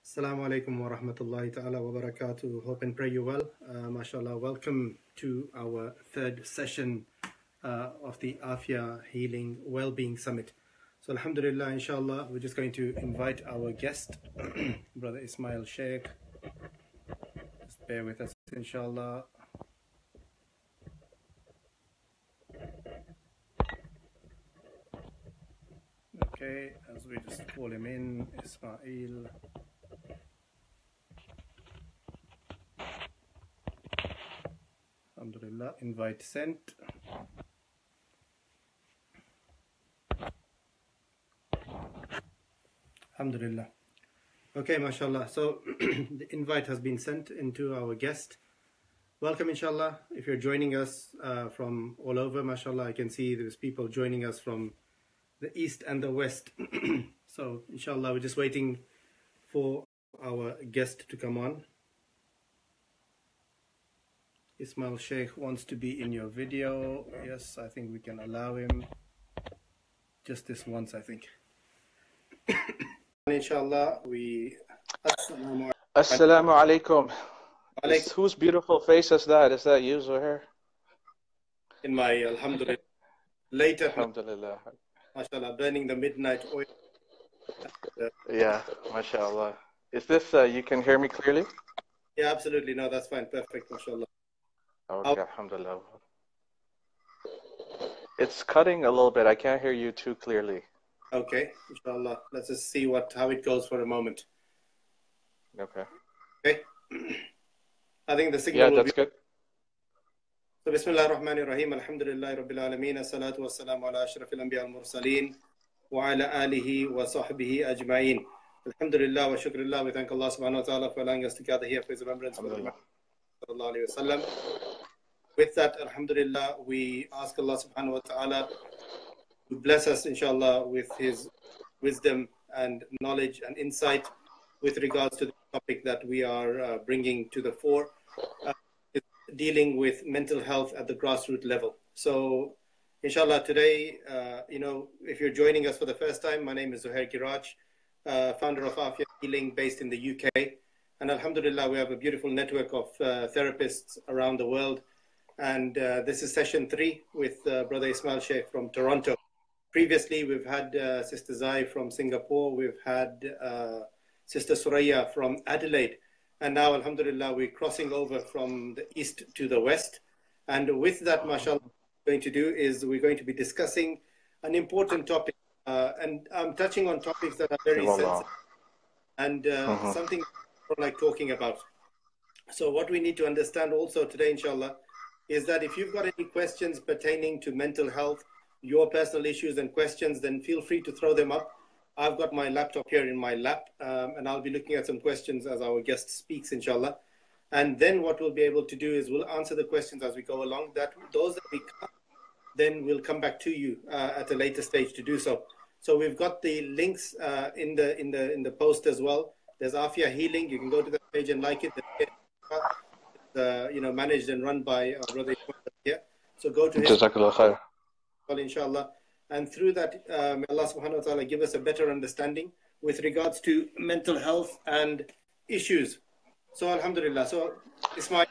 Assalamu alaikum wa rahmatullahi ta'ala wa barakatuh. Hope and pray you well. MashaAllah, welcome to our third session of the Aafiyah Healing Wellbeing Summit. So alhamdulillah, inshallah, we're just going to invite our guest, Brother Ismail Shaikh. Just bear with us, inshallah. Okay, as we just call him in, Ismail. Alhamdulillah, invite sent. Alhamdulillah. Okay, mashallah. So the invite has been sent into our guest. Welcome, inshallah. If you're joining us from all over, mashallah, I can see there's people joining us from the east and the west. So inshallah, we're just waiting for our guest to come on. Ismail Shaikh wants to be in your video. Yes, I think we can allow him. Just this once, I think. Inshallah, we... Assalamu alaikum. Whose beautiful face is that? Is that you, Zuhair? In my alhamdulillah. Later, alhamdulillah. MashaAllah, burning the midnight oil. Yeah, MashaAllah. Is this, you can hear me clearly? Yeah, absolutely. No, that's fine. Perfect, MashaAllah. Okay, alhamdulillah. It's cutting a little bit. I can't hear you too clearly. Okay, inshallah. Let's just see how it goes for a moment. Okay. Okay. I think the signal will be good. So Bismillah ar-Rahman ar-Rahim. Alhamdulillah Rabbil Alameen. As-salatu was-salamu ala ashrafil anbiya al-mursaleen wa ala alihi wa sahbihi ajma'in. Alhamdulillah wa shukrullah. We thank Allah subhanahu wa ta'ala for allowing us to gather here for his remembrance. With that, alhamdulillah, we ask Allah subhanahu wa ta'ala to bless us, inshallah, with his wisdom and knowledge and insight with regards to the topic that we are bringing to the fore, dealing with mental health at the grassroots level. So, inshallah, today, if you're joining us for the first time, my name is Zuhair Giraj, founder of Aafiyah Healing based in the UK. And alhamdulillah, we have a beautiful network of therapists around the world. And this is session 3 with Brother Ismail Shaikh from Toronto. Previously, we've had Sister Zai from Singapore. We've had Sister Suraya from Adelaide. And now, alhamdulillah, we're crossing over from the east to the west. And with that, mashallah, what we're going to do is we're going to be discussing an important topic. And I'm touching on topics that are very sensitive and something I like talking about. So what we need to understand also today, inshallah, is that if you've got any questions pertaining to mental health, your personal issues and questions, then feel free to throw them up. I've got my laptop here in my lap, and I'll be looking at some questions as our guest speaks, inshallah. And then what we'll be able to do is we'll answer the questions as we go along. Those that we can't, then we'll come back to you at a later stage to do so. So we've got the links in the post as well. There's Aafiyah Healing. You can go to that page and like it. Managed and run by our brother here. So go to his Jazakallah khair. Inshallah. And through that, may Allah subhanahu wa ta'ala give us a better understanding with regards to mental health and issues. So alhamdulillah. So Ismail.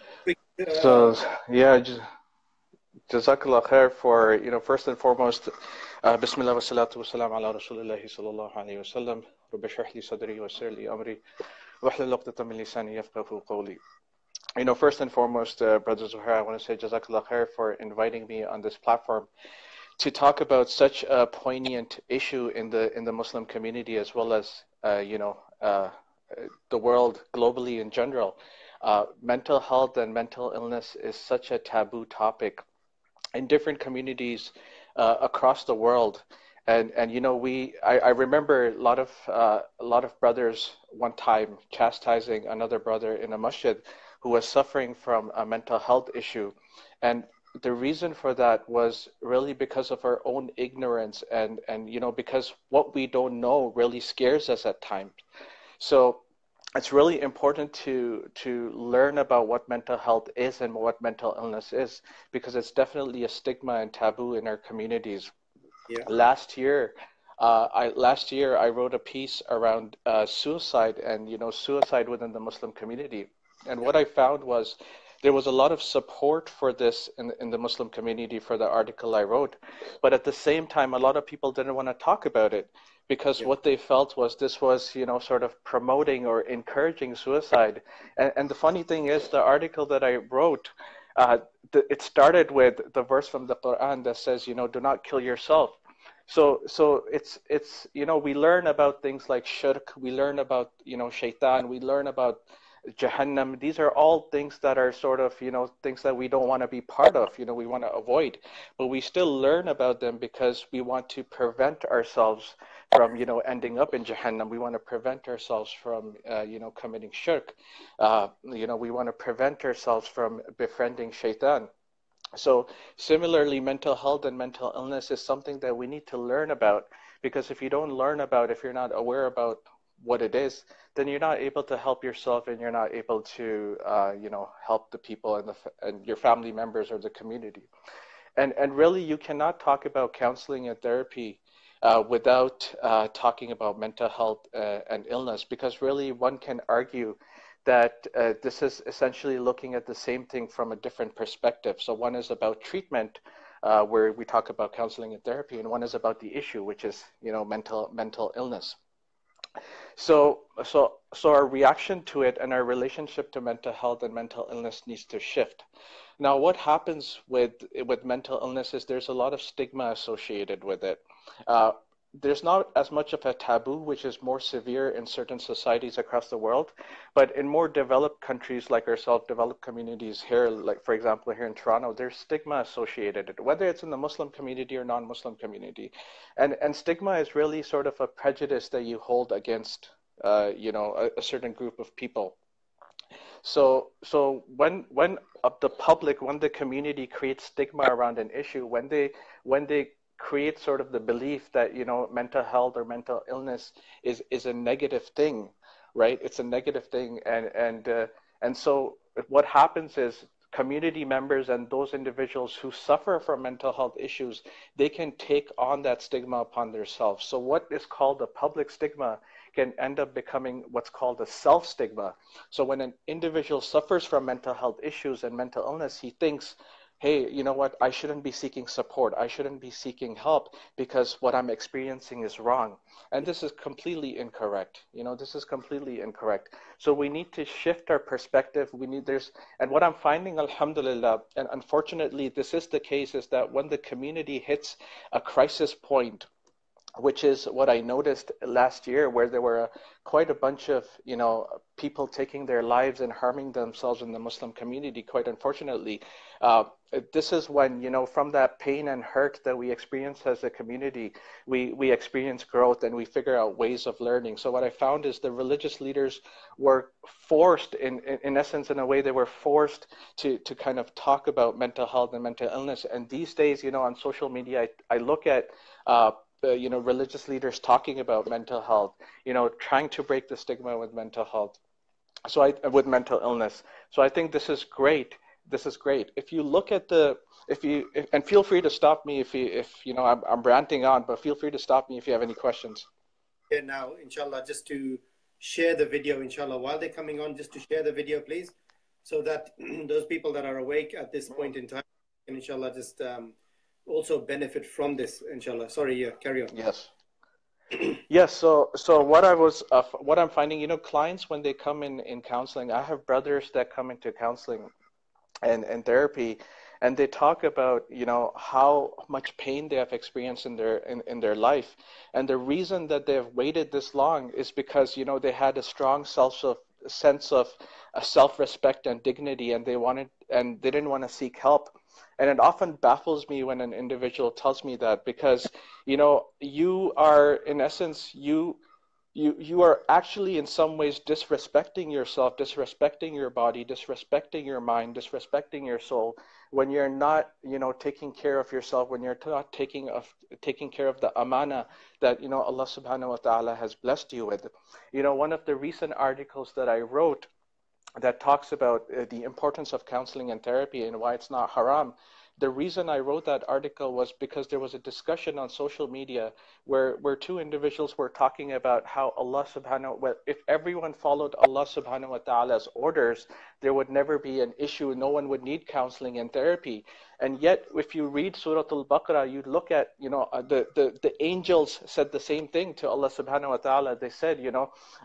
Jazakallah khair for, first and foremost, Bismillah wa salatu wa salam ala Rasulillahi sallallahu alayhi wa sallam. Rabbi shrah li sadri wa yassir li amri wa hlul 'uqdatan min lisani yafqahu qawli. First and foremost, Brother Zuhair, I want to say Jazakallah khair for inviting me on this platform to talk about such a poignant issue in the Muslim community, as well as, the world globally in general. Mental health and mental illness is such a taboo topic in different communities across the world. And I remember a lot of brothers one time chastising another brother in a masjid who was suffering from a mental health issue. And the reason for that was really because of our own ignorance and because what we don't know really scares us at times. So it's really important to learn about what mental health is and what mental illness is, because it's definitely a stigma and taboo in our communities. Yeah. Last year, Last year I wrote a piece around suicide and suicide within the Muslim community. And what I found was there was a lot of support for this in the Muslim community for the article I wrote, but at the same time, a lot of people didn't want to talk about it because what they felt was this was, sort of promoting or encouraging suicide. And the funny thing is, the article that I wrote, it started with the verse from the Quran that says, do not kill yourself. So it's we learn about things like shirk, we learn about shaitan, we learn about Jahannam. These are all things that are sort of things that we don't want to be part of. We want to avoid, but we still learn about them because we want to prevent ourselves from ending up in Jahannam. We want to prevent ourselves from committing shirk. We want to prevent ourselves from befriending shaitan. So similarly, mental health and mental illness is something that we need to learn about, because if you don't learn about, if you're not aware about what it is, then you're not able to help yourself, and you're not able to, help the people and your family members or the community. And really, you cannot talk about counseling and therapy without talking about mental health and illness, because really one can argue that this is essentially looking at the same thing from a different perspective. So one is about treatment, where we talk about counseling and therapy, and one is about the issue, which is mental illness. So our reaction to it and our relationship to mental health and mental illness needs to shift. Now, what happens with mental illness is there's a lot of stigma associated with it. There's not as much of a taboo, which is more severe in certain societies across the world, but in more developed countries like ourselves, developed communities here, like for example here in Toronto, there's stigma associated, whether it's in the Muslim community or non-Muslim community, and stigma is really sort of a prejudice that you hold against a certain group of people. So when the public, when the community creates stigma around an issue, when they create sort of the belief that mental health or mental illness is a negative thing, right? It's a negative thing, and so what happens is community members and those individuals who suffer from mental health issues, they can take on that stigma upon themselves. So what is called a public stigma can end up becoming what's called a self-stigma. So when an individual suffers from mental health issues and mental illness, he thinks, hey, you know what, I shouldn't be seeking support. I shouldn't be seeking help because what I'm experiencing is wrong. And this is completely incorrect. This is completely incorrect. So we need to shift our perspective. And what I'm finding, alhamdulillah, and unfortunately this is the case, is that when the community hits a crisis point, which is what I noticed last year, where there were quite a bunch of, people taking their lives and harming themselves in the Muslim community, quite unfortunately. This is when, from that pain and hurt that we experience as a community, we experience growth and we figure out ways of learning. So what I found is the religious leaders were forced, in essence, in a way, they were forced to kind of talk about mental health and mental illness. And these days, on social media, I look at religious leaders talking about mental health, trying to break the stigma with mental health. With mental illness. So I think this is great. This is great. If you look at and feel free to stop me if I'm ranting on, but feel free to stop me if you have any questions. Yeah, now, inshallah, just to share the video, inshallah, while they're coming on, just to share the video, please, so that those people that are awake at this point in time can, inshallah, just also benefit from this, inshallah. Sorry, yeah, carry on. Yes. Yes. So what I'm finding, clients, when they come in counseling, I have brothers that come into counseling and therapy, and they talk about, how much pain they have experienced in their life. And the reason that they have waited this long is because, they had a strong sense of self-respect and dignity, and they didn't want to seek help. And it often baffles me when an individual tells me that, because, you are, in essence, you are actually in some ways disrespecting yourself, disrespecting your body, disrespecting your mind, disrespecting your soul, when you're not, taking care of yourself, when you're not taking care of the amana that, Allah subhanahu wa ta'ala has blessed you with. One of the recent articles that I wrote that talks about the importance of counseling and therapy and why it's not haram, the reason I wrote that article was because there was a discussion on social media where two individuals were talking about how Allah subhanahu wa, if everyone followed Allah subhanahu wa ta'ala's orders, there would never be an issue. No one would need counseling and therapy. And yet, if you read Surah Al-Baqarah, you look at, the angels said the same thing to Allah subhanahu wa ta'ala. They said,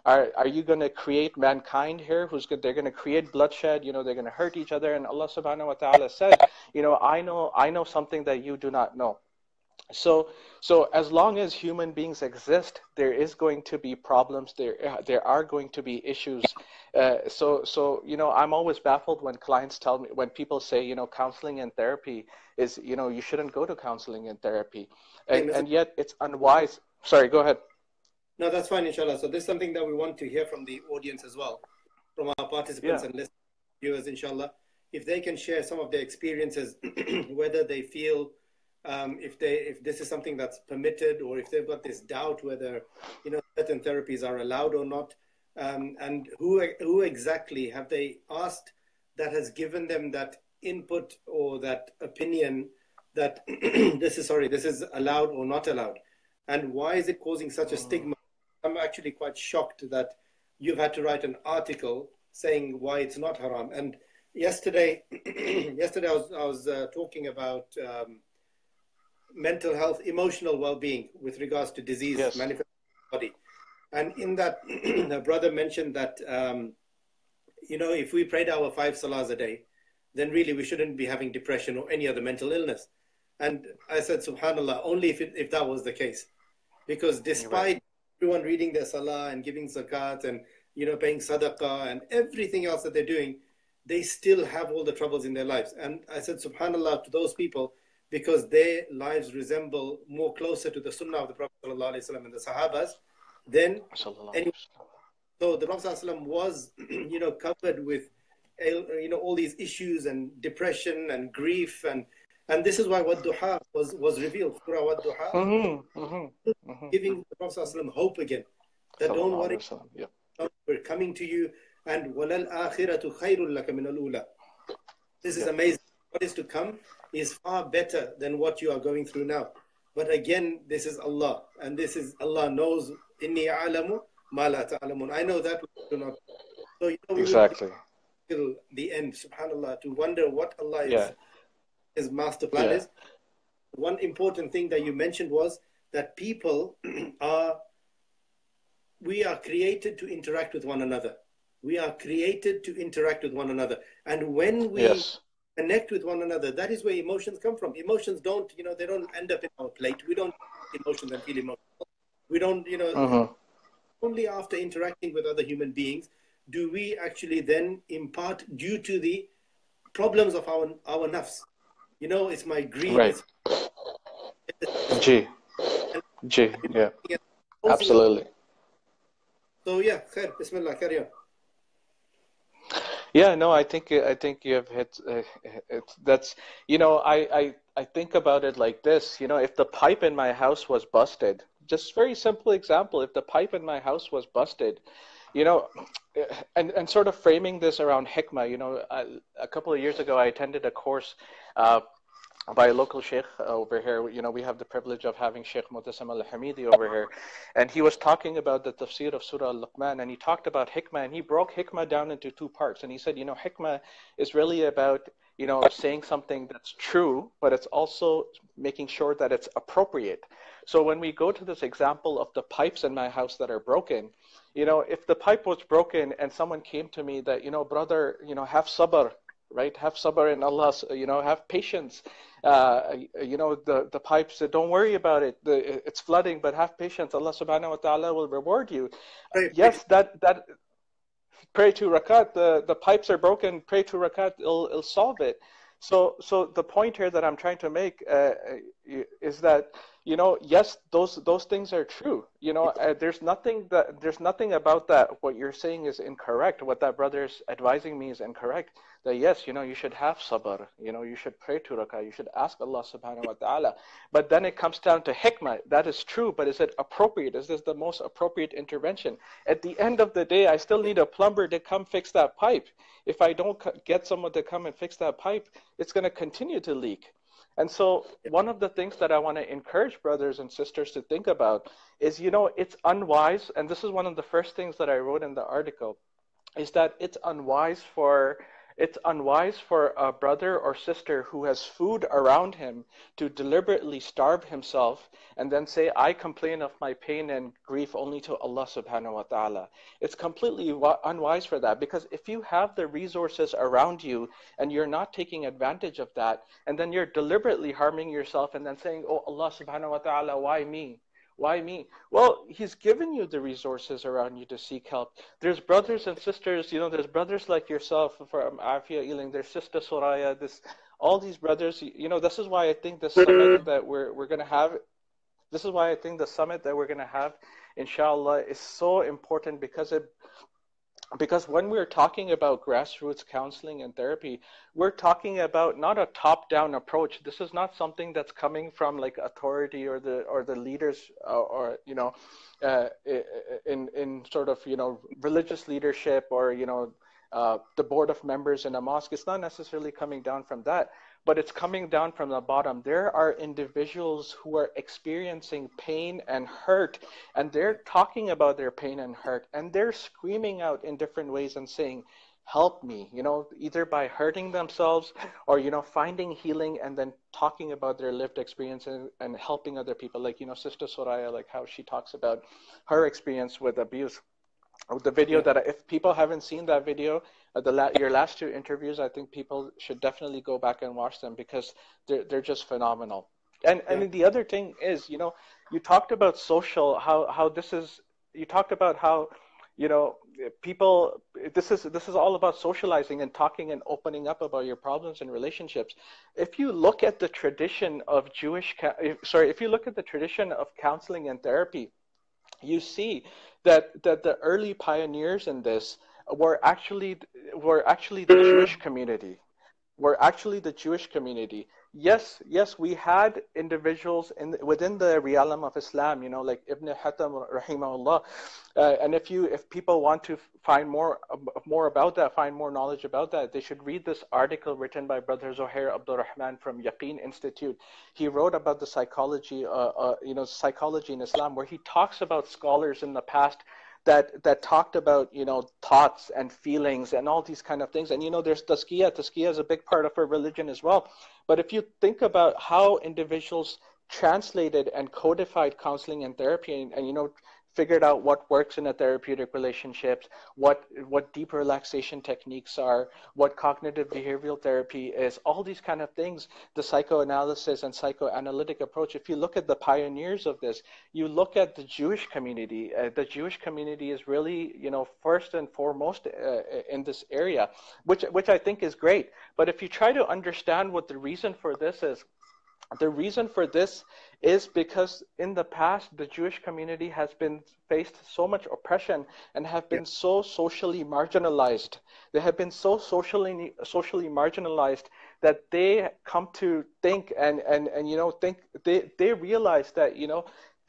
are you going to create mankind here? They're going to create bloodshed, they're going to hurt each other. And Allah subhanahu wa ta'ala said, I know something that you do not know. So as long as human beings exist, there is going to be problems. There are going to be issues. I'm always baffled when clients tell me, when people say, counseling and therapy is, you shouldn't go to counseling and therapy, and yet it's unwise. Sorry, go ahead. No, that's fine, inshallah. So this is something that we want to hear from the audience as well, from our participants and listeners, viewers, inshallah. If they can share some of their experiences, whether they feel if this is something that's permitted, or if they've got this doubt whether certain therapies are allowed or not, and who exactly have they asked that has given them that input or that opinion that this is allowed or not allowed, and why is it causing such a stigma? I'm actually quite shocked that you've had to write an article saying why it's not haram. And yesterday I was talking about mental health, emotional well-being with regards to disease manifesting in the body. And in that, the brother mentioned that, if we prayed our 5 salahs a day, then really we shouldn't be having depression or any other mental illness. And I said, subhanallah, only if that was the case. Because despite everyone reading their salah and giving zakat and, paying sadaqah and everything else that they're doing, they still have all the troubles in their lives. And I said, subhanallah, to those people, because their lives resemble more closer to the sunnah of the Prophet ﷺ and the Sahabas than anyone. So the Prophet ﷺ was, covered with, all these issues and depression and grief, and this is why Wad-Duha was revealed. Surah Wad-Duha, giving the Prophet ﷺ hope again, that don't worry, we're coming to you, and وَلَلْ آخِرَةُ خَيْرٌ لَكَ مِنَ الْأُولَى. This is amazing. What is to come is far better than what you are going through now. But again, this is Allah, and this is Allah knows. Inni a'lamu ma la ta'lamun. I know that we do not. So Exactly. Till the end, subhanallah, to wonder what Allah his master plan is. One important thing that you mentioned was that people we are created to interact with one another. We are created to interact with one another, and when we connect with one another, that is where emotions come from. Emotions don't, they don't end up in our plate. We don't emotions and feel emotional. We don't, only after interacting with other human beings do we actually then impart, due to the problems of our nafs. It's my greed. Right. Absolutely. So khair, bismillah, carry on. Yeah, no, I think you have hit. That's I think about it like this. If the pipe in my house was busted, just very simple example. If the pipe in my house was busted, and sort of framing this around hikmah. A couple of years ago, I attended a course by a local sheikh over here. We have the privilege of having Sheikh Mutassim al-Hamidi over here, and he was talking about the tafsir of Surah Al-Luqman, and he talked about hikmah, and he broke hikmah down into 2 parts, and he said, hikmah is really about, saying something that's true, but it's also making sure that it's appropriate. So when we go to this example of the pipes in my house that are broken, if the pipe was broken and someone came to me that, brother, have sabr, right? Have sabr in Allah, have patience. The pipes, don't worry about it. It's flooding, but have patience. Allah subhanahu wa ta'ala will reward you. Yes, that pray 2 rakat. The pipes are broken. Pray 2 rakat. It'll solve it. So the point here that I'm trying to make is that yes, those things are true. There's nothing about that. What you're saying is incorrect. What that brother is advising me is incorrect. That yes, you should have sabr. You should pray 2 rakah. You should ask Allah subhanahu wa ta'ala. But then it comes down to hikmah. That is true, but is it appropriate? Is this the most appropriate intervention? At the end of the day, I still need a plumber to come fix that pipe. If I don't get someone to come and fix that pipe, it's going to continue to leak. And so one of the things that I want to encourage brothers and sisters to think about is, it's unwise, and this is one of the first things that I wrote in the article, is that it's unwise for a brother or sister who has food around him to deliberately starve himself and then say, I complain of my pain and grief only to Allah subhanahu wa ta'ala. It's completely unwise for that, because if you have the resources around you and you're not taking advantage of that, and then you're deliberately harming yourself and then saying, oh Allah subhanahu wa ta'ala, why me? Why me? Well, he's given you the resources around you to seek help. There's brothers and sisters, there's brothers like yourself from Aafiyah Ealing, there's Sister Soraya, all these brothers, this is why I think the summit that we're going to have, this is why I think the summit that we're going to have, inshallah, is so important, because when we're talking about grassroots counseling and therapy, we're talking about not a top-down approach. This is not something that's coming from like authority or the leaders in sort of religious leadership or the board of members in a mosque. It's not necessarily coming down from that, but it's coming down from the bottom. There are individuals who are experiencing pain and hurt, and they're talking about their pain and hurt, and they're screaming out in different ways and saying, help me, either by hurting themselves or, finding healing and then talking about their lived experience and helping other people. Like, Sister Soraya, like how she talks about her experience with abuse. The video that if people haven't seen that video, your last two interviews, I think people should definitely go back and watch them, because they're just phenomenal. And the other thing is, you talked about social, how this is, you talked about how, people, this is all about socializing and talking and opening up about your problems and relationships. If you look at the tradition of if you look at the tradition of counseling and therapy, you see that the early pioneers in this were actually the Jewish community. Yes, we had individuals within the realm of Islam, like Ibn Hatam rahimahullah. And if people want to find more about that, find more knowledge about that, they should read this article written by Brother Zohair Abdul Rahman from Yaqeen Institute. He wrote about the psychology in Islam, where he talks about scholars in the past that talked about, thoughts and feelings and all these kind of things. And, there's tazkiyah. Tazkiyah is a big part of our religion as well. But if you think about how individuals translated and codified counseling and therapy and figured out what works in a therapeutic relationship, what deep relaxation techniques are, what cognitive behavioral therapy is, all these kind of things, the psychoanalysis and psychoanalytic approach. If you look at the pioneers of this, you look at the Jewish community. The Jewish community is really, first and foremost in this area, which I think is great. But if you try to understand what the reason for this is, the reason for this is because in the past, the Jewish community has been faced so much oppression and have been so socially marginalized. They have been so socially marginalized that they come to think they realize that,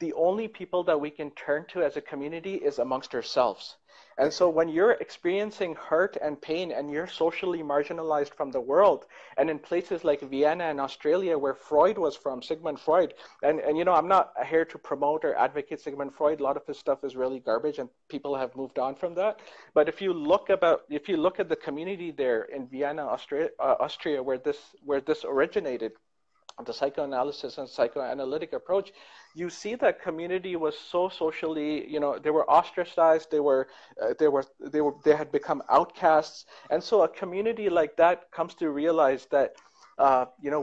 the only people that we can turn to as a community is amongst ourselves. And so when you're experiencing hurt and pain and you're socially marginalized from the world, and in places like Vienna and Australia, where Freud was from, Sigmund Freud, and I'm not here to promote or advocate Sigmund Freud. A lot of his stuff is really garbage and people have moved on from that. But if you look at the community there in Vienna, Austria, where this originated, the psychoanalysis and psychoanalytic approach, you see that community was so socially, they were ostracized, they had become outcasts. And so a community like that comes to realize that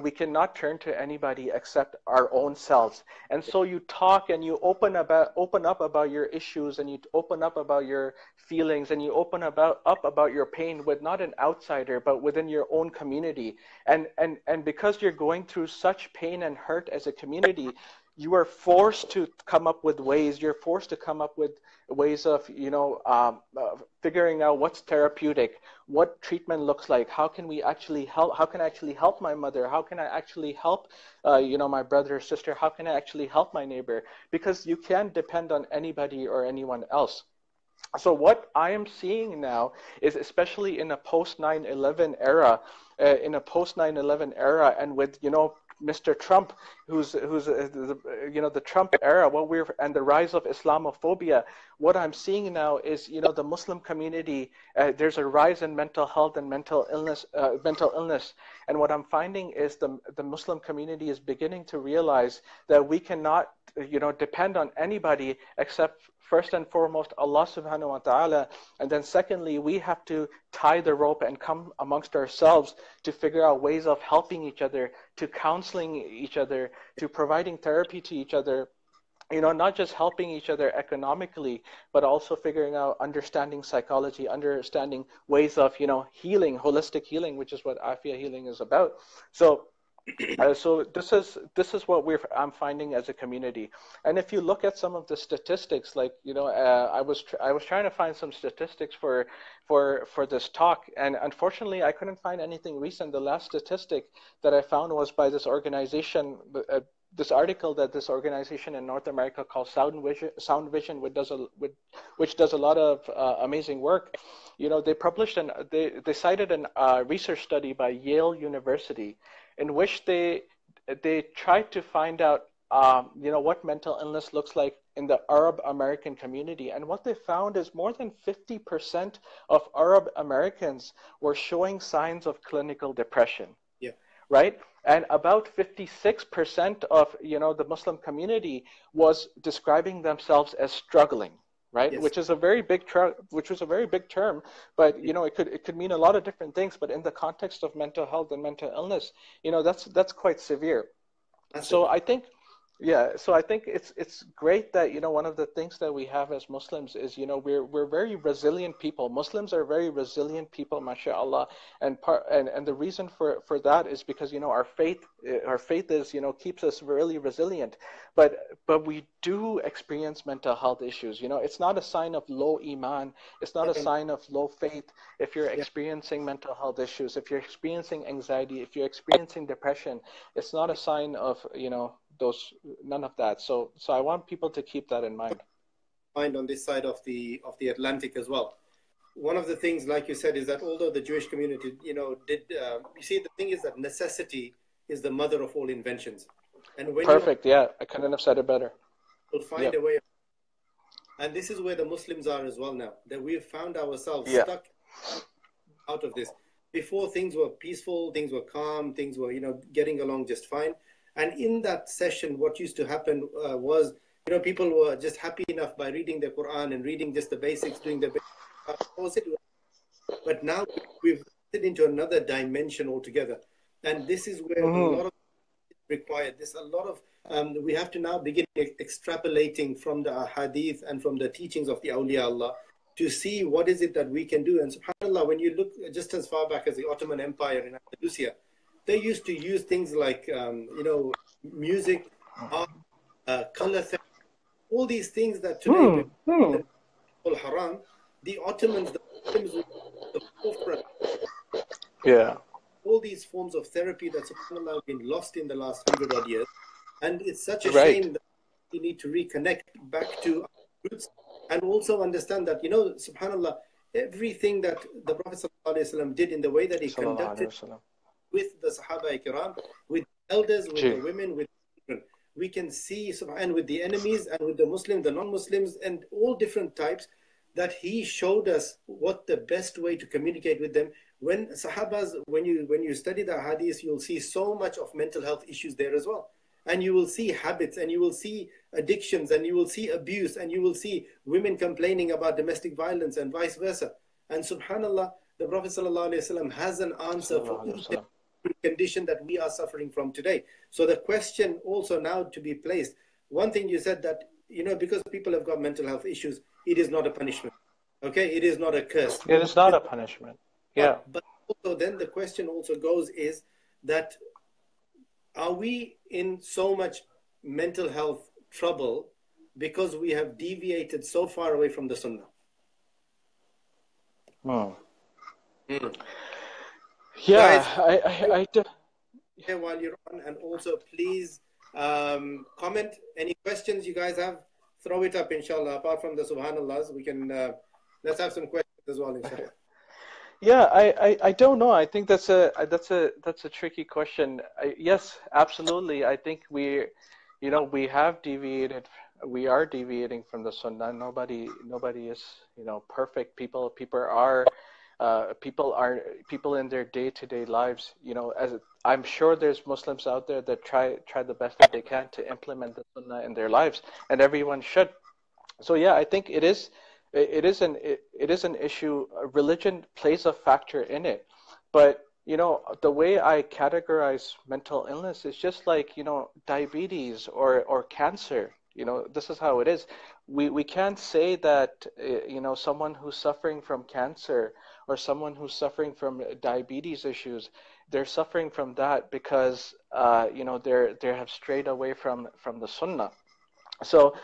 we cannot turn to anybody except our own selves. And so you talk and you open up about your issues, and you open up about your feelings, and you open up about your pain with not an outsider, but within your own community. And because you're going through such pain and hurt as a community, you are forced to come up with ways. You're forced to come up with ways of, figuring out what's therapeutic, what treatment looks like. How can we actually help? How can I actually help my mother? How can I actually help, my brother or sister? How can I actually help my neighbor? Because you can't depend on anybody or anyone else. So what I am seeing now is, especially in a post 9/11 era, and with Mr. Trump, who's the Trump era, and the rise of Islamophobia. What I'm seeing now is, the Muslim community, there's a rise in mental health and mental illness, and what I'm finding is the Muslim community is beginning to realize that we cannot depend on anybody except first and foremost Allah subhanahu wa ta'ala, and then secondly we have to tie the rope and come amongst ourselves to figure out ways of helping each other, to counseling each other, to providing therapy to each other, not just helping each other economically, but also figuring out, understanding psychology, understanding ways of healing, holistic healing, which is what Aafiyah healing is about. So this is what I'm finding as a community. And if you look at some of the statistics, like I was trying to find some statistics for this talk, and unfortunately I couldn't find anything recent. The last statistic that I found was by this organization, this article that this organization in North America called Sound Vision, which does a lot of amazing work. They published they cited a research study by Yale University, in which they tried to find out what mental illness looks like in the Arab American community. And what they found is more than 50% of Arab Americans were showing signs of clinical depression. Yeah. Right? And about 56% of the Muslim community was describing themselves as struggling. Right, yes. which is a very big term, but it could mean a lot of different things. But in the context of mental health and mental illness, that's quite severe. So I think it's great that one of the things that we have as Muslims is we're very resilient people. Muslims are very resilient people, mashallah, and the reason for that is because our faith is keeps us really resilient. But we do experience mental health issues. It's not a sign of low iman. It's not a sign of low faith if you're experiencing mental health issues. If you're experiencing anxiety, if you're experiencing depression, it's not a sign of none of that. So I want people to keep that in mind. On this side of the Atlantic as well. One of the things, like you said, is that although the Jewish community, you see, the thing is that necessity is the mother of all inventions. And when perfect, yeah, I couldn't have said it better. We'll find a way. And this is where the Muslims are as well now, that we have found ourselves stuck out of this. Before, things were peaceful, things were calm, things were, getting along just fine. And in that session, what used to happen was, people were just happy enough by reading the Quran and reading just the basics, doing the basics. But now we've entered into another dimension altogether. And this is where a lot of required. There's a lot of, we have to now begin extrapolating from the hadith and from the teachings of the awliya Allah to see what is it that we can do. And subhanAllah, when you look just as far back as the Ottoman Empire in Andalusia, they used to use things like, music, art, color therapy, all these things that today people haram. The Ottomans, the Muslims were at the forefront. Yeah. All these forms of therapy that subhanAllah have been lost in the last 100 odd years. And it's such a shame that we need to reconnect back to our roots and also understand that, subhanAllah, everything that the Prophet ﷺ did in the way that he conducted with the Sahaba Ikram, with elders, with the women, with children, we can see, and with the enemies and with the Muslims, the non-Muslims, and all different types, that he showed us what the best way to communicate with them. When Sahabas, when you study the hadith, you'll see so much of mental health issues there as well. And you will see habits, and you will see addictions, and you will see abuse, and you will see women complaining about domestic violence and vice versa. And subhanAllah, the Prophet ﷺ has an answer for each condition that we are suffering from today. So the question also now to be placed, one thing you said that, because people have got mental health issues, it is not a punishment. Okay, it is not a curse. It is not a punishment. Yeah. But also then the question also goes is that, are we in so much mental health trouble because we have deviated so far away from the Sunnah? Yeah, guys, while you're on, and also please comment any questions you guys have. Throw it up, inshallah. Apart from the subhanallahs, we can let's have some questions as well, inshallah. Yeah, I don't know. I think that's a tricky question. Yes, absolutely. I think we have deviated. We are deviating from the Sunnah. Nobody is, perfect. People in their day-to-day lives. As I'm sure there's Muslims out there that try the best that they can to implement the Sunnah in their lives, and everyone should. So yeah, I think it is an issue. Religion plays a factor in it, but the way I categorize mental illness is just like diabetes or cancer. This is how it is. We can't say that someone who's suffering from cancer or someone who's suffering from diabetes issues, they're suffering from that because they have strayed away from the Sunnah. So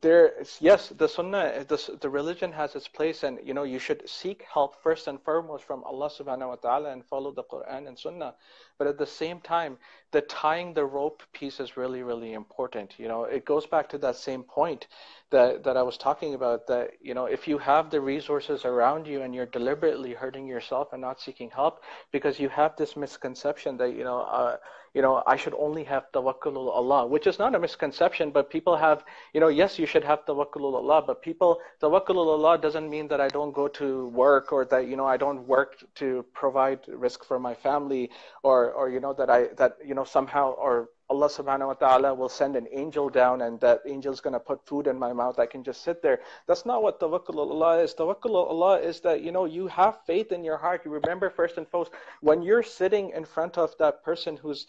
there, yes, the Sunnah, the religion has its place, and you should seek help first and foremost from Allah Subhanahu wa Taala and follow the Quran and Sunnah. But at the same time, the tying the rope piece is really, really important. It goes back to that same point that I was talking about. That if you have the resources around you and you're deliberately hurting yourself and not seeking help because you have this misconception that I should only have tawakkul on Allah, which is not a misconception, but people have, yes, you should have tawakkul on Allah, but tawakkul on Allah doesn't mean that I don't go to work or that, I don't work to provide risk for my family or that somehow, or Allah subhanahu wa ta'ala will send an angel down and that angel's going to put food in my mouth. I can just sit there. That's not what tawakkul on Allah is. Tawakkul on Allah is that, you have faith in your heart. You remember first and foremost, when you're sitting in front of that person who's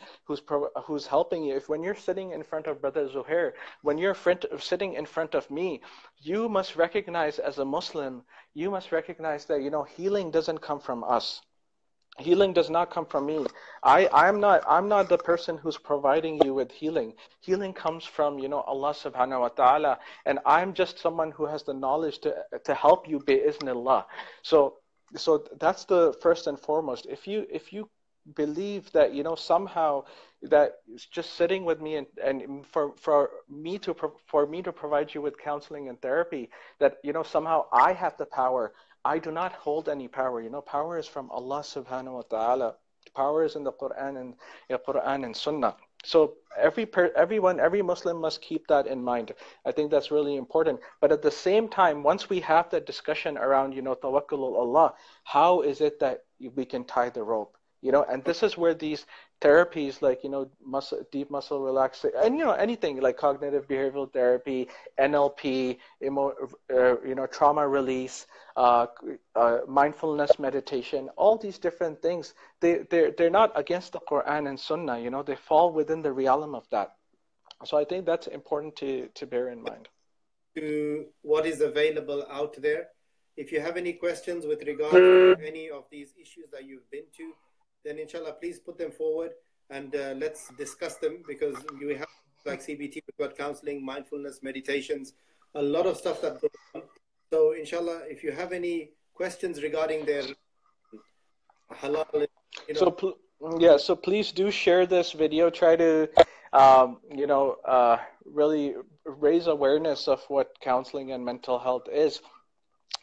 helping you, when you're sitting in front of Brother Zuhair, when you're sitting in front of me, you must recognize as a Muslim, you must recognize that, healing doesn't come from us. Healing does not come from me. I'm not the person who's providing you with healing. Healing comes from, Allah subhanahu wa ta'ala. And I'm just someone who has the knowledge to help you bi'iznillah. So that's the first and foremost. If you believe that, somehow that just sitting with me and for me to provide you with counseling and therapy, that, somehow I have the power. I do not hold any power. Power is from Allah subhanahu wa ta'ala. Power is in the Quran and Sunnah. So every Muslim must keep that in mind. I think that's really important. But at the same time, once we have that discussion around, tawakkul on Allah, how is it that we can tie the rope? And this is where these therapies like, deep muscle relaxation, and, anything like cognitive behavioral therapy, NLP, trauma release, mindfulness meditation, all these different things, they're not against the Quran and Sunnah, they fall within the realm of that. So I think that's important to bear in mind. To what is available out there. If you have any questions with regard to any of these issues that you've been to, then inshallah, please put them forward and let's discuss them, because we have like CBT, we've got counseling, mindfulness, meditations, a lot of stuff that goes on. So inshallah, if you have any questions regarding their halal, so please do share this video. Try to, really raise awareness of what counseling and mental health is.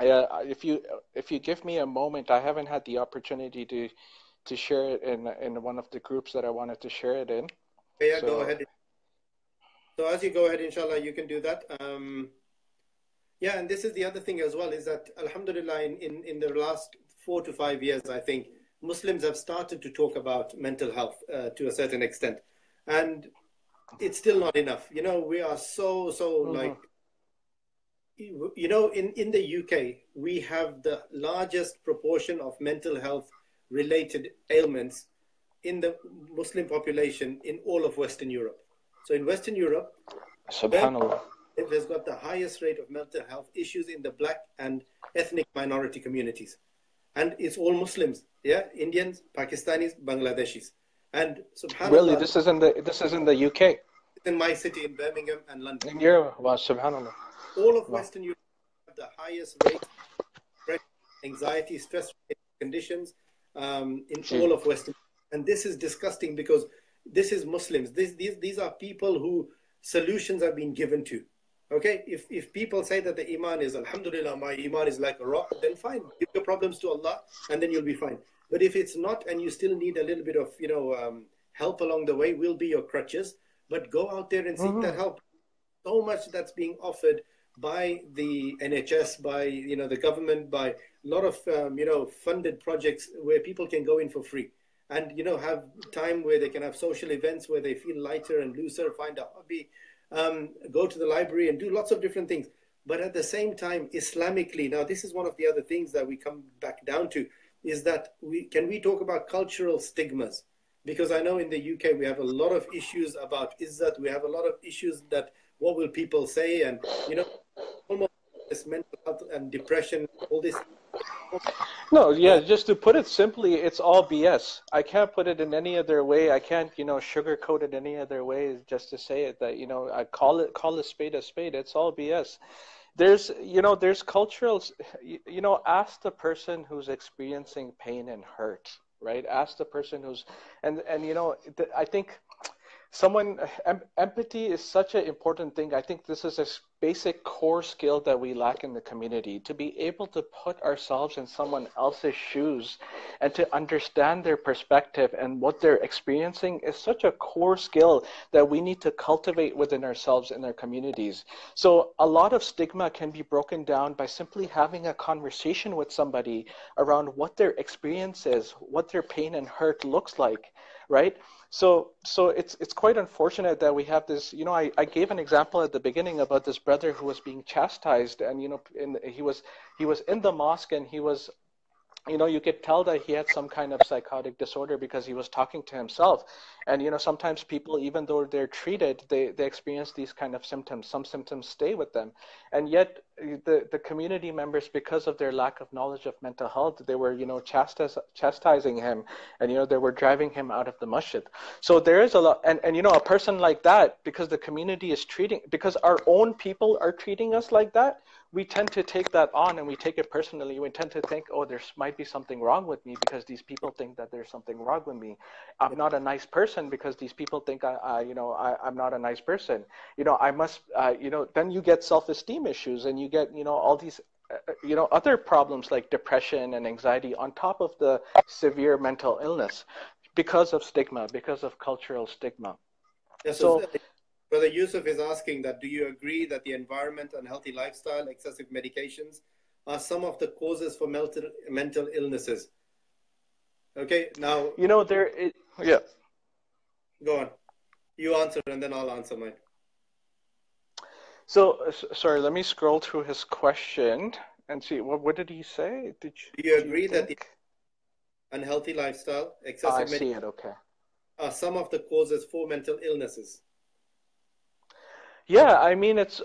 If you give me a moment, I haven't had the opportunity to share it in one of the groups that I wanted to share it in. Yeah, go ahead. So as you go ahead, inshallah, you can do that. Yeah, and this is the other thing as well, is that alhamdulillah, in the last 4 to 5 years, I think Muslims have started to talk about mental health to a certain extent, and it's still not enough. We are so like, in the UK, we have the largest proportion of mental health related ailments in the Muslim population in all of Western Europe. So in Western Europe, Subhanallah, it has got the highest rate of mental health issues in the black and ethnic minority communities. And it's all Muslims, Indians, Pakistanis, Bangladeshis. And subhanallah, really, this is in the UK. It's in my city, in Birmingham and London. In Europe, wow, subhanallah. All of Western Europe have the highest rate of depression, anxiety, stress conditions in all of Western Europe. And this is disgusting, because this is Muslims. These are people who solutions have been given to. Okay, if people say that the iman is alhamdulillah, my iman is like a rock, then fine, give your problems to Allah, and then you'll be fine. But if it's not, and you still need a little bit of help along the way, we'll be your crutches. But go out there and seek that Hmm. help. So much that's being offered by the NHS, by the government, by a lot of funded projects where people can go in for free, and have time where they can have social events where they feel lighter and looser, find a hobby, go to the library and do lots of different things. But at the same time, Islamically, now this is one of the other things that we come back down to, is that we talk about cultural stigmas, because I know in the UK we have a lot of issues about izzat, we have a lot of issues that what will people say, and almost this mental health and depression, all this. No, yeah, Uh, just to put it simply, it's all BS. I can't put it in any other way. I can't, sugarcoat it any other way just to say it that, I call a spade a spade. It's all BS. There's cultural, ask the person who's experiencing pain and hurt, right? Ask the person who's, and I think empathy is such an important thing. I think this is a basic core skill that we lack in the community, to be able to put ourselves in someone else's shoes and to understand their perspective and what they're experiencing is such a core skill that we need to cultivate within ourselves in our communities. So a lot of stigma can be broken down by simply having a conversation with somebody around what their experience is, what their pain and hurt looks like, right? So it's quite unfortunate that we have this. I gave an example at the beginning about this brother who was being chastised, and he was in the mosque, and he was, you could tell that he had some kind of psychotic disorder because he was talking to himself. And, sometimes people, even though they're treated, they experience these kind of symptoms. Some symptoms stay with them. And yet the community members, because of their lack of knowledge of mental health, they were, chastising him, and, they were driving him out of the masjid. So there is a lot, and, a person like that, because the community is because our own people are treating us like that, we tend to take that on and we take it personally. We tend to think, oh, there might be something wrong with me because these people think that there's something wrong with me. I'm not a nice person because these people think I'm not a nice person. I must, then you get self-esteem issues, and you get, all these, other problems like depression and anxiety on top of the severe mental illness because of stigma, because of cultural stigma. yeah, so So, Brother Yusuf is asking that, do you agree that the environment, unhealthy lifestyle, excessive medications are some of the causes for mental illnesses? Okay, now yeah. go on. You answer and then I'll answer mine. So, sorry, let me scroll through his question and see what did he say? Do you Do you agree that the think? unhealthy lifestyle, I excessive medications see it. Okay. are some of the causes for mental illnesses? Yeah, I mean it's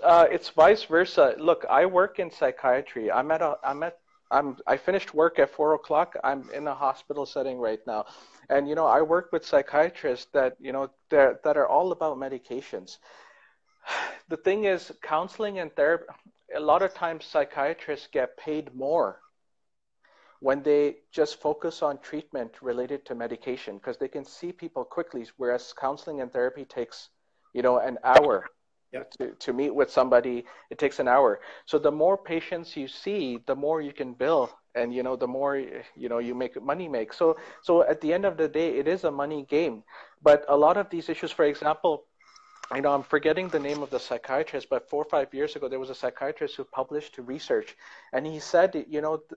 vice versa. Look, I work in psychiatry. I finished work at 4 o'clock. I'm in a hospital setting right now, and I work with psychiatrists that that are all about medications. The thing is, counseling and therapy. A lot of times, psychiatrists get paid more when they just focus on treatment related to medication because they can see people quickly, whereas counseling and therapy takes, an hour. Yeah. To meet with somebody, it takes an hour. So the more patients you see, the more you can bill, and the more you make money. So at the end of the day, it is a money game. But a lot of these issues, for example, I'm forgetting the name of the psychiatrist, but 4 or 5 years ago, there was a psychiatrist who published research, and he said,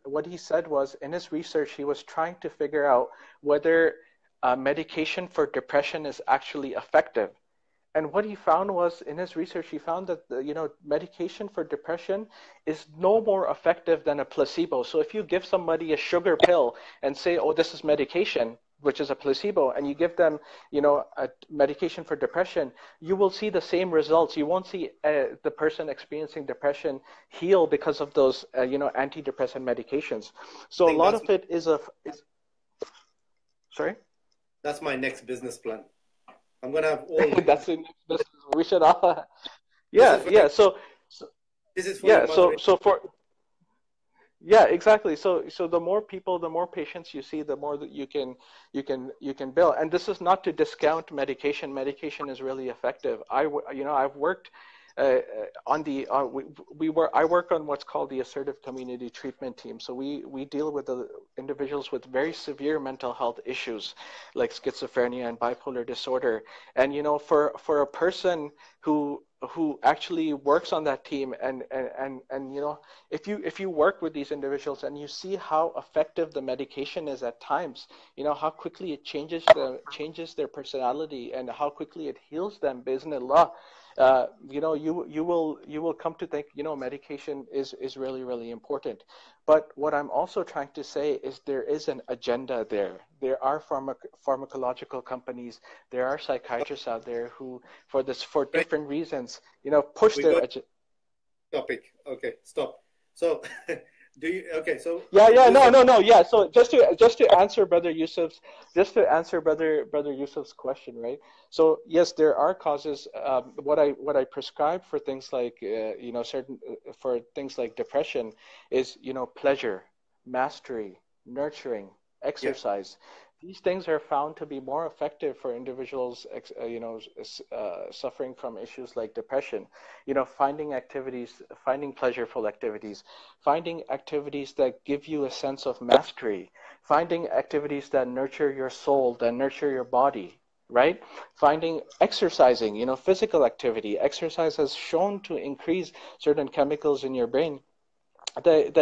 what he said was, in his research, he was trying to figure out whether medication for depression is actually effective. And what he found was, in his research, he found that medication for depression is no more effective than a placebo. So if you give somebody a sugar pill and say, oh, this is medication, which is a placebo, and you give them, a medication for depression, you will see the same results. You won't see the person experiencing depression heal because of those, antidepressant medications. I So a think lot of it sorry? that's my next business plan. I'm gonna have all That's the next business. We should all, this is yeah, for yeah. this is for your Yeah, mother. yeah, exactly. So the more people, the more patients you see, the more that you can bill. And this is not to discount medication. Medication is really effective. I've worked I work on what's called the assertive community treatment team. So we deal with the individuals with very severe mental health issues like schizophrenia and bipolar disorder. And for a person who actually works on that team, and if you work with these individuals and you see how effective the medication is at times, how quickly it changes their personality and how quickly it heals them, bismillah. You will come to think, medication is really, really important. But what I'm also trying to say is there is an agenda there. There are pharmacological companies, there are psychiatrists out there who, for Right. different reasons, push We their go agenda. topic. Okay, stop. So, okay, so Yeah, Yusuf, no. Yeah, so just to answer brother Yusuf's question, right? So yes, there are causes. What I prescribe for things like certain for things like depression is pleasure, mastery, nurturing, yeah, exercise. These things are found to be more effective for individuals, suffering from issues like depression. Finding pleasureful activities, finding activities that give you a sense of mastery, finding activities that nurture your soul, that nurture your body, right? Finding exercising, physical activity. Exercise has shown to increase certain chemicals in your brain that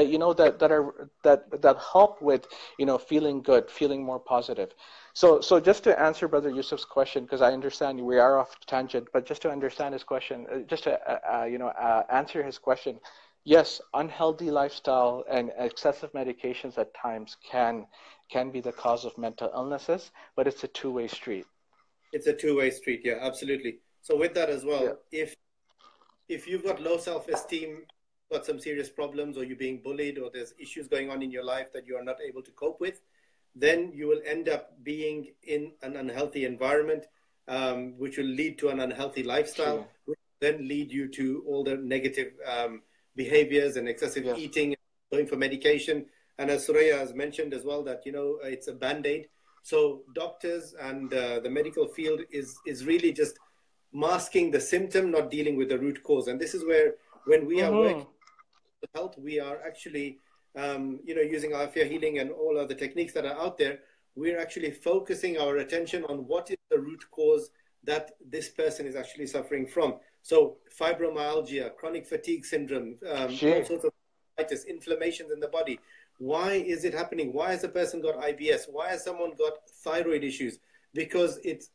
help with feeling good, feeling more positive. So just to answer Brother Yusuf's question, because I understand we are off tangent, but just to understand his question, just to answer his question, yes, unhealthy lifestyle and excessive medications at times can be the cause of mental illnesses, but it's a two-way street. it's a two-way street. Yeah, absolutely. So with that as Yeah. well, if you've got low self-esteem, got some serious problems, or you're being bullied, or there's issues going on in your life that you are not able to cope with, then you will end up being in an unhealthy environment, which will lead to an unhealthy lifestyle, Sure. which then lead you to all the negative behaviors and excessive Yes. eating, going for medication. And as Suraya has mentioned as well, that it's a band-aid. So doctors and the medical field is really just masking the symptom, not dealing with the root cause. And this is where, when we are working with health, we are actually, using Aafiyah healing and all other techniques that are out there, we're actually focusing our attention on what is the root cause that this person is actually suffering from. So fibromyalgia, chronic fatigue syndrome, all Sure. sorts of inflammations in the body. Why is it happening? Why has a person got IBS? Why has someone got thyroid issues? Because it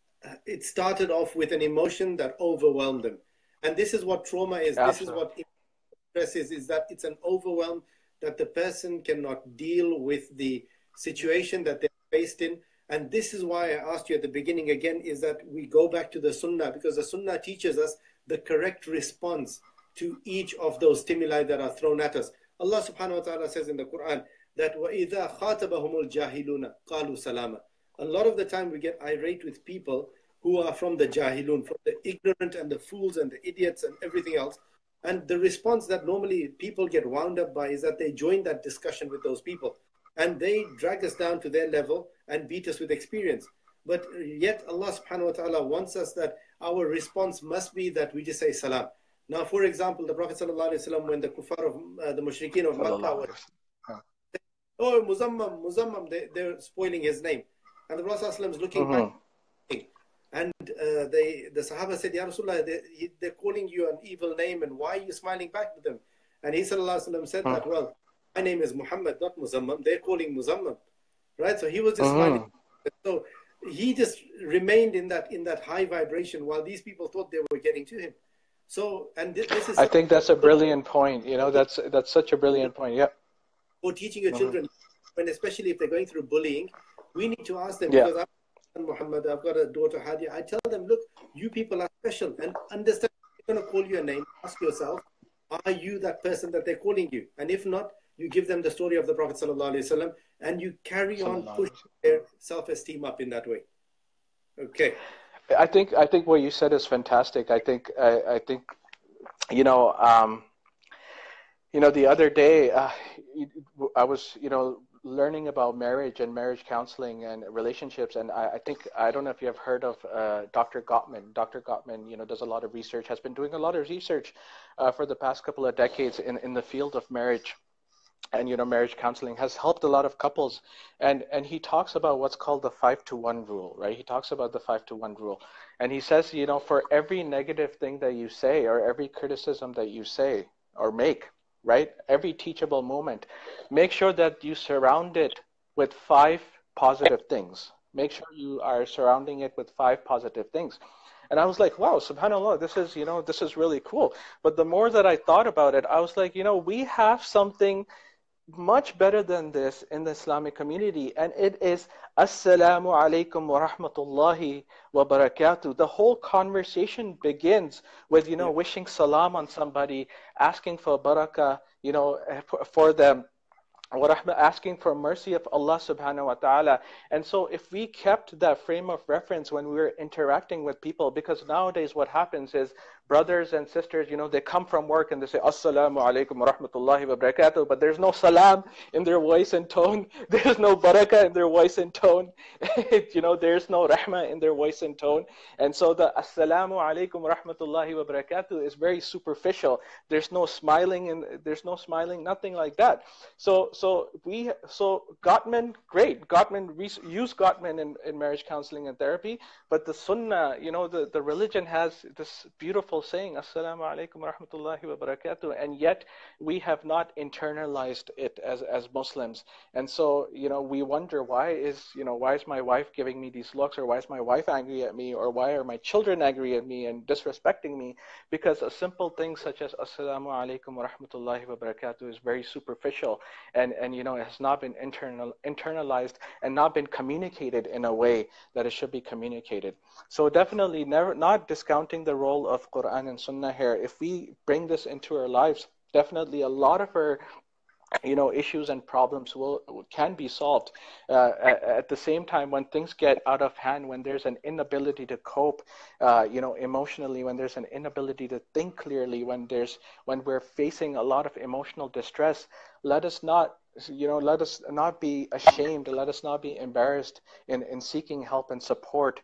started off with an emotion that overwhelmed them. And this is what trauma is. This is Absolutely. what stress is that it's an overwhelm, that the person cannot deal with the situation that they're faced in. And this is why I asked you at the beginning again, is that we go back to the Sunnah, because the Sunnah teaches us the correct response to each of those stimuli that are thrown at us. Allah subhanahu wa ta'ala says in the Quran that وَإِذَا خَاطَبَهُمُ الْجَاهِلُونَ قَالُوا سَلَامًا. A lot of the time we get irate with people who are from the jahilun, from the ignorant and the fools and the idiots and everything else. And the response that normally people get wound up by is that they join that discussion with those people and they drag us down to their level and beat us with experience. But yet Allah subhanahu wa ta'ala wants us that our response must be that we just say salam. Now, for example, the Prophet sallallahu alaihi wasallam, when the kuffar of the mushrikeen of Makkah were, oh, Muzammam, they're spoiling his name. And the Prophet sallallahu alaihi wasallam is looking back, and the Sahaba said, Ya Rasulullah, they're calling you an evil name, and why are you smiling back with them? And he sallallahu alaihi wasallam said that, well, my name is Muhammad, not Muzammam. They're calling Muzammam, right? So he was just smiling. So he just remained in that high vibration while these people thought they were getting to him. So, and this is I think that's a brilliant point. That's such a brilliant point. Yeah. for teaching your children, when especially if they're going through bullying, we need to ask them, Yeah. because I'm Muhammad, I've got a daughter Hadia. I tell them, look, you people are special, and understand, they're going to call you a name. Ask yourself, are you that person that they're calling you? And if not, you give them the story of the Prophet sallallahu alaihi wasallam, and you carry on pushing their self-esteem up in that way. Okay. I think what you said is fantastic. I think the other day I was learning about marriage and marriage counseling and relationships. And I think, I don't know if you have heard of Dr. Gottman. Dr. Gottman, does a lot of research, has been doing a lot of research for the past couple of decades in the field of marriage. And marriage counseling has helped a lot of couples, and he talks about what's called the 5-to-1 rule, right? He talks about the 5-to-1 rule, and he says, for every negative thing that you say, or every criticism that you say or make, right, every teachable moment, make sure that you surround it with 5 positive things. Make sure you are surrounding it with 5 positive things. And I was like, wow, subhanAllah, this is really cool. But the more that I thought about it, I was like, we have something much better than this in the Islamic community, and it is Assalamu alaikum wa rahmatullahi wa barakatuh. The whole conversation begins with, wishing salam on somebody, asking for barakah, for them, asking for mercy of Allah subhanahu wa ta'ala. And so if we kept that frame of reference when we were interacting with people, because nowadays what happens is brothers and sisters, they come from work and they say, Assalamu alaikum wa rahmatullahi wa barakatuh, but there's no salam in their voice and tone. There's no barakah in their voice and tone. There's no rahmah in their voice and tone. And so the Assalamu alaikum wa rahmatullahi wa barakatuh is very superficial. There's no smiling, nothing like that. So Gottman, great. Use Gottman in marriage counseling and therapy, but the Sunnah, the religion has this beautiful saying, Assalamu alaikum wa rahmatullahi wa barakatuh, and yet we have not internalized it as Muslims. And so, we wonder, why is my wife giving me these looks, or why is my wife angry at me, or why are my children angry at me and disrespecting me? Because a simple thing such as Assalamu alaikum wa rahmatullahi wa barakatuh is very superficial, and it has not been internalized and not been communicated in a way that it should be communicated. So definitely not discounting the role of Quran and Sunnah here. If we bring this into our lives, definitely a lot of our issues and problems can be solved. At the same time, when things get out of hand, when there's an inability to cope, emotionally, when there's an inability to think clearly, when we're facing a lot of emotional distress, let us not be ashamed, let us not be embarrassed in seeking help and support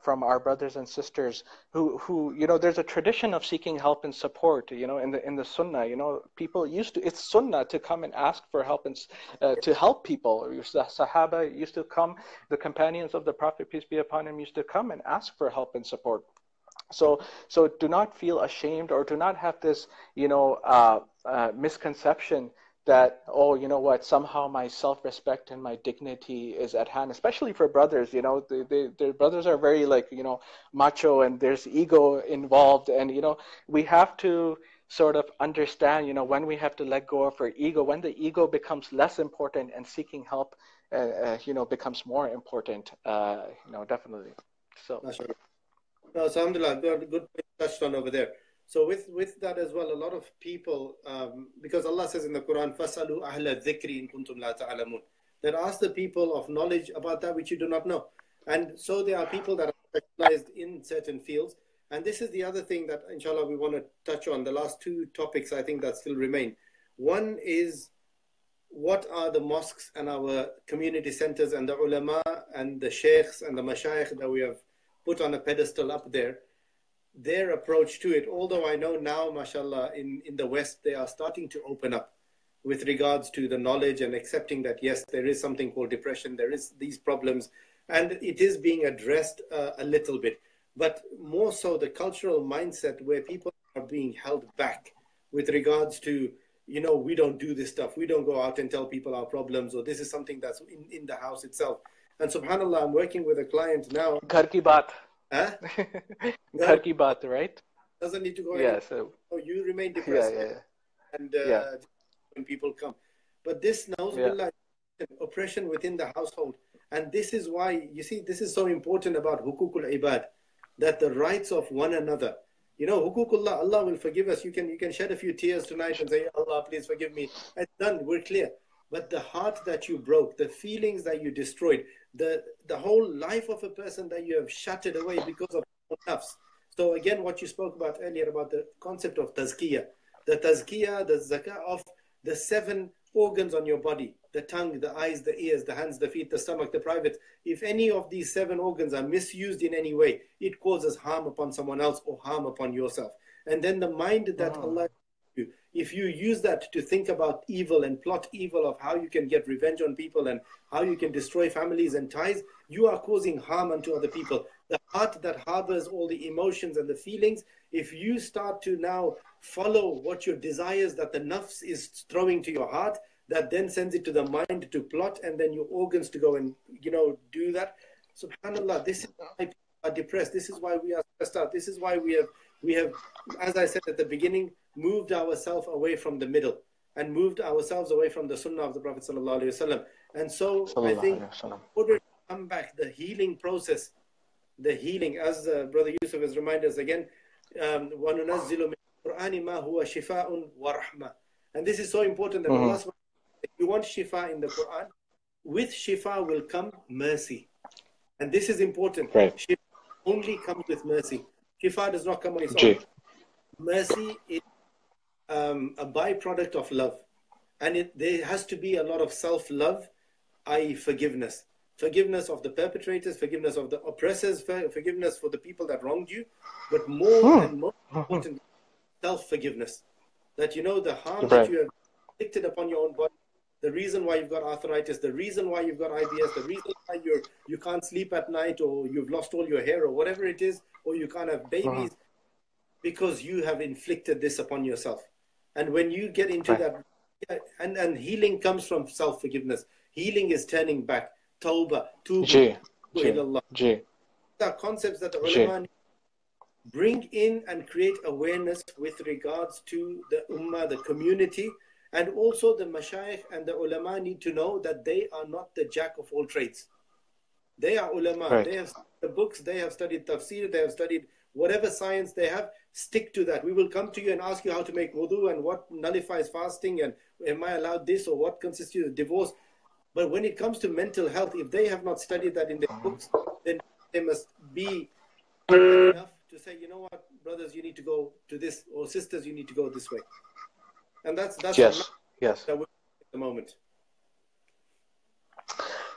from our brothers and sisters who there's a tradition of seeking help and support, in the Sunnah. People used to, it's Sunnah to come and ask for help and to help people. The Sahaba used to come, the companions of the Prophet, peace be upon him, used to come and ask for help and support. So do not feel ashamed, or do not have this, misconception that, somehow my self-respect and my dignity is at hand, especially for brothers. The brothers are very macho, and there's ego involved, and we have to sort of understand when we have to let go of our ego, when the ego becomes less important and seeking help becomes more important, definitely. So alhamdulillah, good point touched on over there. So with that as well, a lot of people, because Allah says in the Quran, فَاسْأَلُوا أَهْلَ الذِّكْرِ إِن كُنْتُمْ لَا تَعْلَمُونَ, that ask the people of knowledge about that which you do not know. And so there are people that are specialized in certain fields. And this is the other thing that, inshallah, we want to touch on. The last 2 topics, I think, that still remain. One is, what are the mosques and our community centers and the ulama and the sheikhs and the mashayikh that we have put on a pedestal up there, their approach to it? Although I know now, mashallah, in the West, they are starting to open up with regards to the knowledge and accepting that, yes, there is something called depression, there is these problems, and it is being addressed a little bit. But more so the cultural mindset where people are being held back with regards to, we don't do this stuff, we don't go out and tell people our problems, or this is something that's in the house itself. And subhanAllah, I'm working with a client now. Ghar ki baat. Huh? Ghar ki baat, right? Doesn't need to go anywhere. So you remain depressed. And when people come. But this, na'uzubillah, oppression within the household. And this is why, you see, this is so important about hukukul ibad, that the rights of one another. Hukukullah, Allah will forgive us. You can shed a few tears tonight and say, Allah, please forgive me. It's done, we're clear. But the heart that you broke, the feelings that you destroyed, the whole life of a person that you have shattered away because of nafs. So again, what you spoke about earlier about the concept of tazkiyah, the zakah of the 7 organs on your body, the tongue, the eyes, the ears, the hands, the feet, the stomach, the private, if any of these 7 organs are misused in any way, it causes harm upon someone else or harm upon yourself. And then the mind that Allah, if you use that to think about evil and plot evil of how you can get revenge on people and how you can destroy families and ties, you are causing harm unto other people. The heart that harbors all the emotions and the feelings, if you start to now follow what your desires that the nafs is throwing to your heart, that then sends it to the mind to plot, and then your organs to go and do that. Subhanallah, this is why people are depressed. This is why we are stressed out. This is why we have, as I said at the beginning, moved ourselves away from the middle and moved ourselves away from the sunnah of the Prophet sallallahu alaihi wasallam. And so I think in order to come back, the healing process, the healing, as Brother Yusuf has reminded us again, وَنُنَزِّلُ مِنَ الْقُرْآنِ مَا هُوَ شِفَاءٌ وَرَحْمَةٌ. And this is so important that Allah, if you want shifa in the Quran, with shifa will come mercy. And this is important. Right. Shifa only comes with mercy. Shifa does not come on its own. Mercy is a byproduct of love. And there has to be a lot of self-love, i.e. forgiveness. Forgiveness of the perpetrators, forgiveness of the oppressors, forgiveness for the people that wronged you. But more and more important, self-forgiveness. That the harm that you have inflicted upon your own body, the reason why you've got arthritis, the reason why you've got IBS, the reason why you can't sleep at night, or you've lost all your hair, or whatever it is, or you can't have babies, because you have inflicted this upon yourself. And when you get into that, and healing comes from self-forgiveness. Healing is turning back. Tawbah, tubu, ilallah. The concepts that the ulama bring in and create awareness with regards to the ummah, the community, and also the mashayikh and the ulama need to know that they are not the jack of all trades. They are ulama. They have studied the books, they have studied tafsir, they have studied whatever science they have. Stick to that. We will come to you and ask you how to make wudu and what nullifies fasting and am I allowed this or what constitutes divorce. But when it comes to mental health, if they have not studied that in their books, then they must be enough to say, you know what, brothers, you need to go to this, or sisters, you need to go this way. And that's yes. that we're at the moment.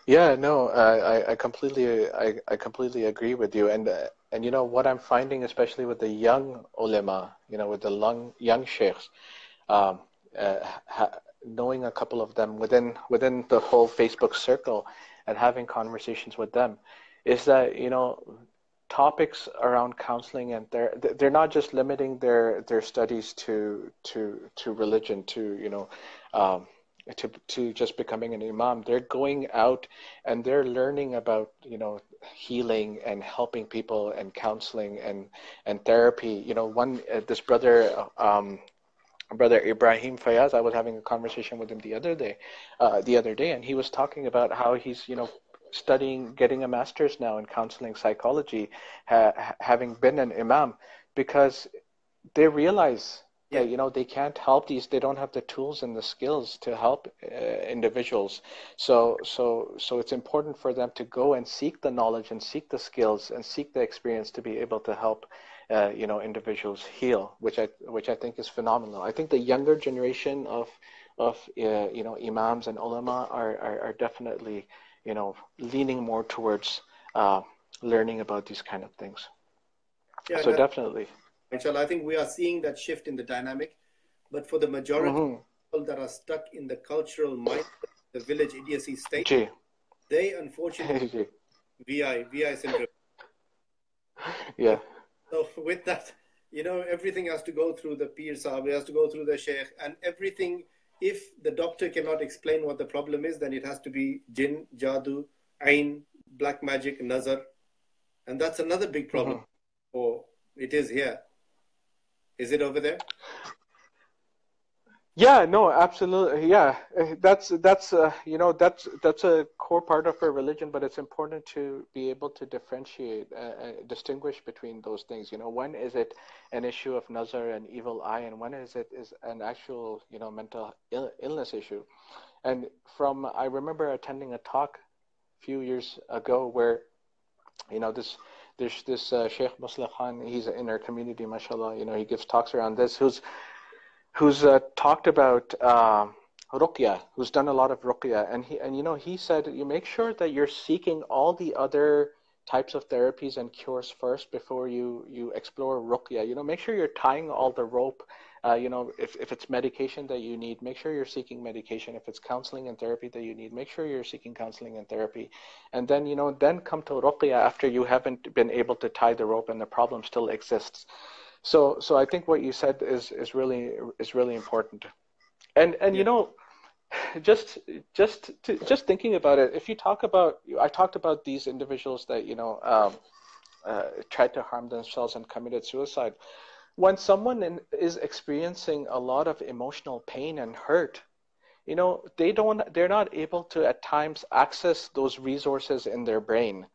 Yeah, no, I completely agree with you. And what I'm finding, especially with the young ulama, with the young sheikhs, knowing a couple of them within the whole Facebook circle and having conversations with them, is that topics around counseling, and they're not just limiting their studies to religion, to just becoming an imam. They're going out and they're learning about healing and helping people and counseling and therapy. This brother Ibrahim Fayaz, I was having a conversation with him the other day, and he was talking about how he's studying, getting a master's now in counseling psychology, having been an imam, because they realize that they can't help they don't have the tools and the skills to help individuals. So it's important for them to go and seek the knowledge and seek the skills and seek the experience to be able to help individuals heal, which I think is phenomenal. I think the younger generation of imams and ulama are definitely leaning more towards learning about these kind of things. So definitely. Inshallah, I think we are seeing that shift in the dynamic, but for the majority of people that are stuck in the cultural mind, the village idiocy state, they unfortunately VI syndrome. Yeah. So with that, everything has to go through the Pir Sahib, it has to go through the Shaikh, and everything. If the doctor cannot explain what the problem is, then it has to be jinn, jadoo, ain, black magic, nazar, and that's another big problem. Or it is here. Is it over there? Yeah, no, absolutely. Yeah, that's a core part of our religion, but it's important to be able to differentiate, distinguish between those things. When is it an issue of nazar and evil eye, and when is an actual mental illness issue? And I remember attending a talk a few years ago where there's this Sheikh Muslim Khan. He's in our community, mashallah. He gives talks around this. Who's talked about ruqya, who's done a lot of ruqya, and you know, he said you make sure that you're seeking all the other types of therapies and cures first before you explore ruqya. You know, make sure you're tying all the rope. You know, if it's medication that you need, make sure you're seeking medication. If it's counseling and therapy that you need, make sure you're seeking counseling and therapy. And then, you know, then come to ruqya after you haven't been able to tie the rope and the problem still exists. So I think what you said is really important. And you Yeah. know, just thinking about it, if you talk about, I talked about these individuals that, you know, tried to harm themselves and committed suicide. When someone is experiencing a lot of emotional pain and hurt, you know, they're not able to at times access those resources in their brain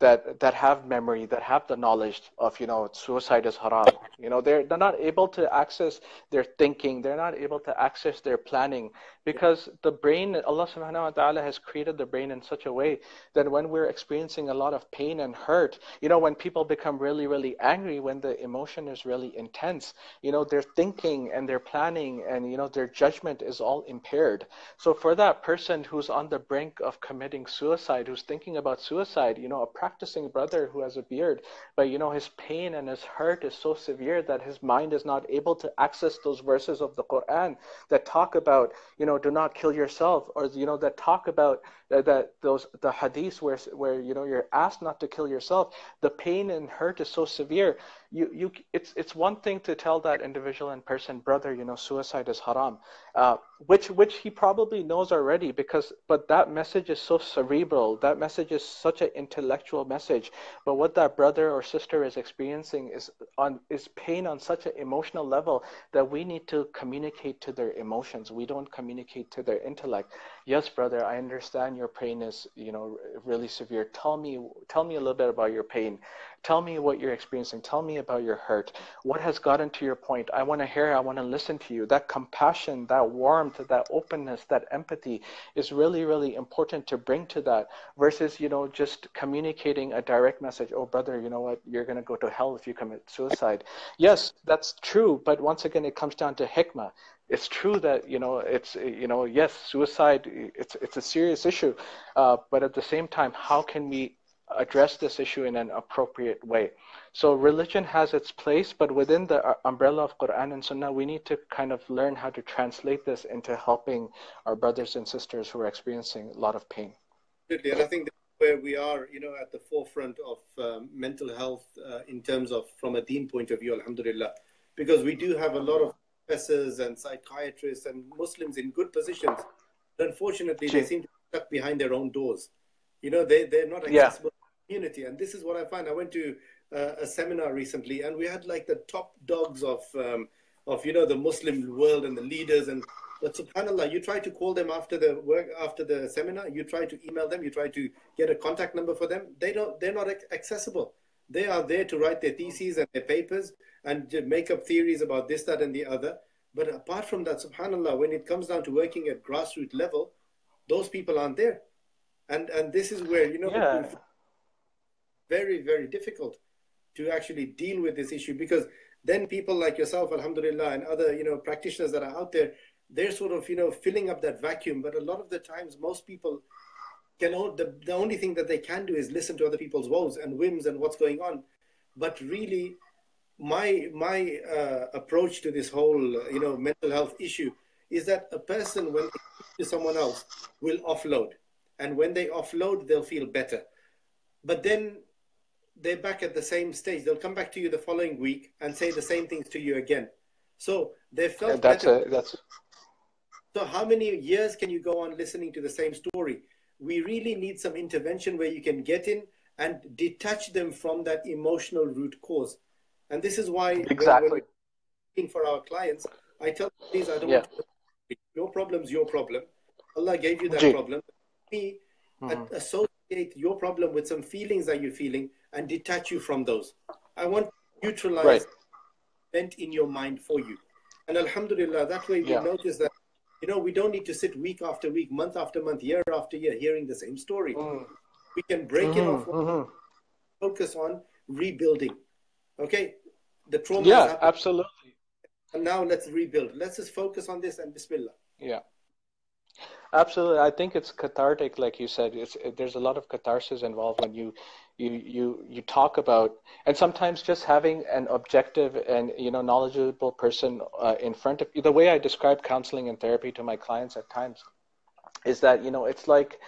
that have memory, that have the knowledge of, you know, suicide is haram. You know, they're not able to access their thinking, they're not able to access their planning, because the brain, Allah subhanahu wa ta'ala has created the brain in such a way that when we're experiencing a lot of pain and hurt, you know, when people become really, really angry, when the emotion is really intense, you know, their thinking and their planning and, you know, their judgment is all impaired. So for that person who's on the brink of committing suicide, who's thinking about suicide, you know, a practicing brother who has a beard, but, you know, his pain and his hurt is so severe that his mind is not able to access those verses of the Quran that talk about, you know, do not kill yourself, or, you know, that talk about that those the hadiths where, you know, you're asked not to kill yourself. The pain and hurt is so severe. It's one thing to tell that individual in person, brother, you know, suicide is haram, which he probably knows already, but that message is so cerebral. That message is such an intellectual message. But what that brother or sister is experiencing is pain on such an emotional level that we need to communicate to their emotions. We don't communicate to their intellect. Yes, brother, I understand your pain is, you know, really severe. Tell me a little bit about your pain. Tell me what you're experiencing. Tell me about your hurt. What has gotten to your point? I want to hear, I want to listen to you. That compassion, that warmth, that openness, that empathy is really, really important to bring to that, versus, you know, just communicating a direct message. Oh, brother, you know what? You're going to go to hell if you commit suicide. Yes, that's true. But once again, it comes down to hikmah. It's true that, you know, it's, you know, yes, suicide, it's a serious issue. But at the same time, how can we address this issue in an appropriate way? So religion has its place, but within the umbrella of Quran and Sunnah, we need to kind of learn how to translate this into helping our brothers and sisters who are experiencing a lot of pain. Absolutely. And I think that's where we are, you know, at the forefront of mental health in terms of from a deen point of view, alhamdulillah, because we do have a lot of professors and psychiatrists and Muslims in good positions. But unfortunately, they seem to be stuck behind their own doors. You know, they're not Yeah. accessible to the community. And this is what I find. I went to a seminar recently, and we had like the top dogs of you know, the Muslim world and the leaders. And but subhanallah, you try to call them after the work, after the seminar, you try to email them, you try to get a contact number for them. They're not accessible. They are there to write their theses and their papers and to make up theories about this, that, and the other. But apart from that, subhanallah, when it comes down to working at grassroots level, those people aren't there. And this is where, you know, Yeah. it's very, very difficult to actually deal with this issue, because then people like yourself, alhamdulillah, and other, you know, practitioners that are out there, they're sort of, you know, filling up that vacuum. But a lot of the times, most people can, the only thing that they can do is listen to other people's woes and whims and what's going on. But really, my approach to this whole, you know, mental health issue is that a person, when they speak to someone else, will offload. And when they offload, they'll feel better. But then they're back at the same stage. They'll come back to you the following week and say the same things to you again. So they felt better. So how many years can you go on listening to the same story? We really need some intervention where you can get in and detach them from that emotional root cause. And this is why when we're looking for our clients, I tell them, please, I don't want to, your problem's your problem. Allah gave you that problem. Me, associate your problem with some feelings that you're feeling and detach you from those. I want to neutralize event in your mind for you. And alhamdulillah, that way we notice that, you know, we don't need to sit week after week, month after month, year after year, hearing the same story. We can break it off, focus on rebuilding. Okay? The trauma has happened. Absolutely. And now let's rebuild. Let's just focus on this and bismillah. Yeah. Absolutely. I think it's cathartic, like you said. There's a lot of catharsis involved when you talk about, and sometimes just having an objective and knowledgeable person in front of you. The way I describe counseling and therapy to my clients at times is that it's like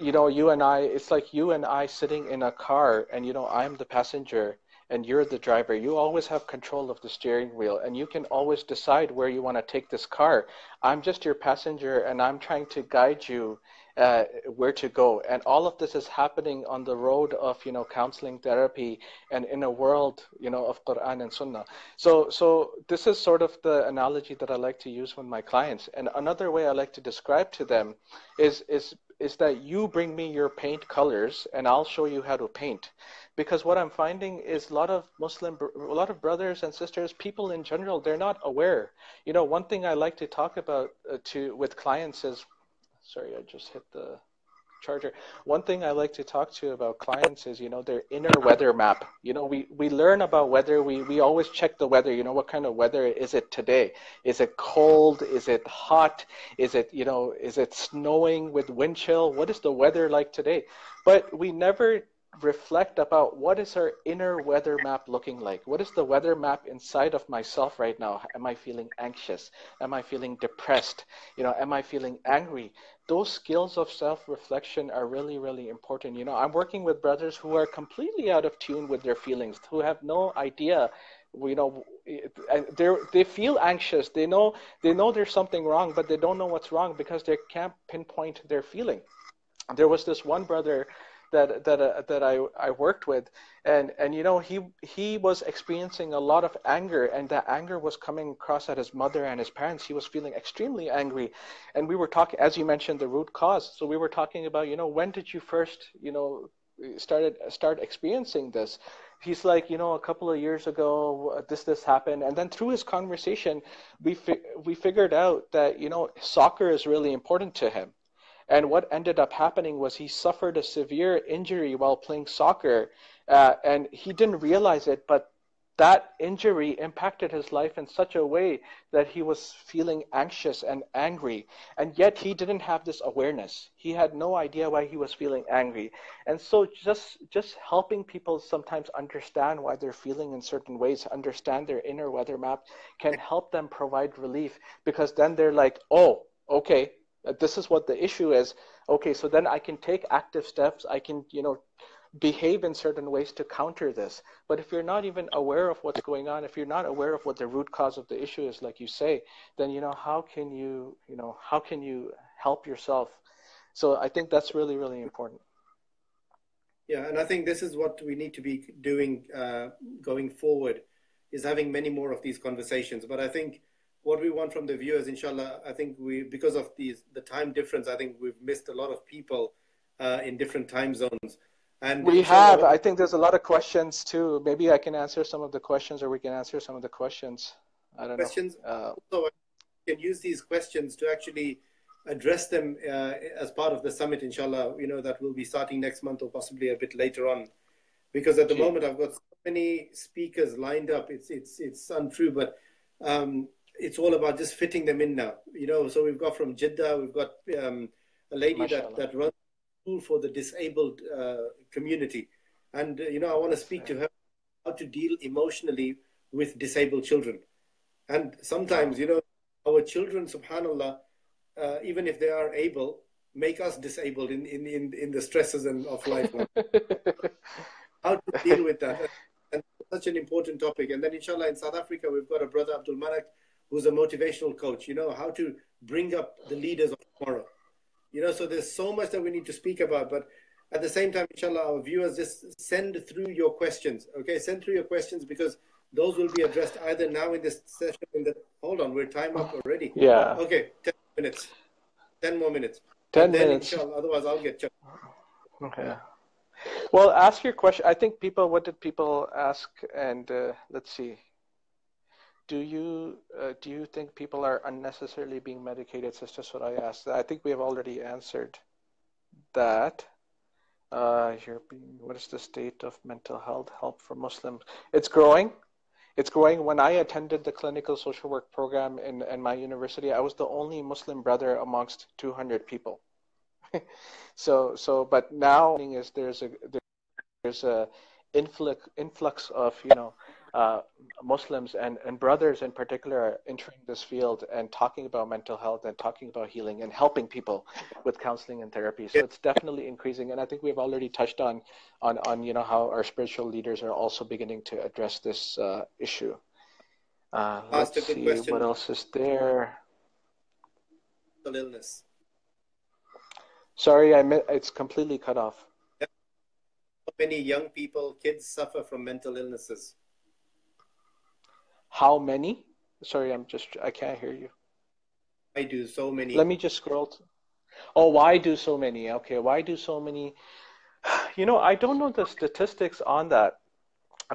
you and I sitting in a car, and I'm the passenger and you're the driver. You always have control of the steering wheel, and you can always decide where you want to take this car. I'm just your passenger, and I'm trying to guide you where to go. And all of this is happening on the road of counseling, therapy, and in a world of Quran and Sunnah. So this is sort of the analogy that I like to use with my clients. And another way I like to describe to them is that you bring me your paint colors and I'll show you how to paint. Because what I'm finding is a lot of brothers and sisters, people in general, they're not aware. One thing I like to talk about with clients is, sorry, I just hit the charger. One thing I like to talk to about clients is, their inner weather map. We learn about weather. We always check the weather. What kind of weather is it today? Is it cold? Is it hot? Is it snowing with wind chill? What is the weather like today? But we never reflect about what is our inner weather map looking like. What is the weather map inside of myself right now? Am I feeling anxious? Am I feeling depressed? Am I feeling angry? Those skills of self-reflection are really, really important. I'm working with brothers who are completely out of tune with their feelings, who have no idea. They feel anxious. They know there's something wrong, but they don't know what's wrong because they can't pinpoint their feeling. There was this one brother that I worked with, and he was experiencing a lot of anger, and that anger was coming across at his mother and his parents. He was feeling extremely angry, and we were talking, as you mentioned, the root cause. So we were talking about, when did you first start experiencing this? He's like, a couple of years ago, this happened, and then through his conversation, we figured out that soccer is really important to him. And what ended up happening was he suffered a severe injury while playing soccer, and he didn't realize it, but that injury impacted his life in such a way that he was feeling anxious and angry, and yet he didn't have this awareness. He had no idea why he was feeling angry. And so just helping people sometimes understand why they're feeling in certain ways, understand their inner weather map, can help them provide relief, because then they're like, oh, okay, this is what the issue is. Okay, so then I can take active steps. I can, behave in certain ways to counter this. But if you're not even aware of what's going on, if you're not aware of what the root cause of the issue is, like you say, then, how can you help yourself? So I think that's really, really important. Yeah, and I think this is what we need to be doing going forward, is having many more of these conversations. But I think what we want from the viewers, inshallah, I think because of the time difference, I think we've missed a lot of people in different time zones. And We inshallah, have, I think there's a lot of questions too. Maybe I can answer some of the questions, or we can answer some of the questions. I don't know. questions, also I can use these questions to actually address them as part of the summit, inshallah, that will be starting next month or possibly a bit later on. Because at the moment I've got so many speakers lined up. It's untrue, but it's all about just fitting them in now. So we've got from Jeddah, we've got a lady that runs a school for the disabled community. And, I want to speak to her how to deal emotionally with disabled children. And sometimes, our children, subhanAllah, even if they are able, make us disabled in the stresses of life. How to deal with that. And such an important topic. And then, inshallah, in South Africa, we've got a brother, Abdul Manak, who's a motivational coach, how to bring up the leaders of tomorrow. So there's so much that we need to speak about. But at the same time, inshallah, our viewers, just send through your questions. Okay, send through your questions, because those will be addressed either now in this session. Hold on, we're time up already. Yeah. Okay, 10 minutes. 10 more minutes. 10 minutes. Inshallah, otherwise I'll get checked. Okay. Well, ask your question. I think what did people ask? And let's see. Do you think people are unnecessarily being medicated? That's just what I asked. I think we have already answered that. What is the state of mental health help for Muslims? It's growing. It's growing. When I attended the clinical social work program in my university, I was the only Muslim brother amongst 200 people. But now is there's a influx of uh, Muslims and brothers in particular are entering this field and talking about mental health and talking about healing and helping people with counseling and therapy. So it's definitely increasing, and I think we've already touched on how our spiritual leaders are also beginning to address this issue. Asked Let's a good see what question. else is there. Mental illness. Sorry, it's completely cut off. Many young people, kids suffer from mental illnesses. How many? Sorry, I can't hear you. I do so many. Let me just scroll. Oh, why do so many? Okay, why do so many? I don't know the statistics on that,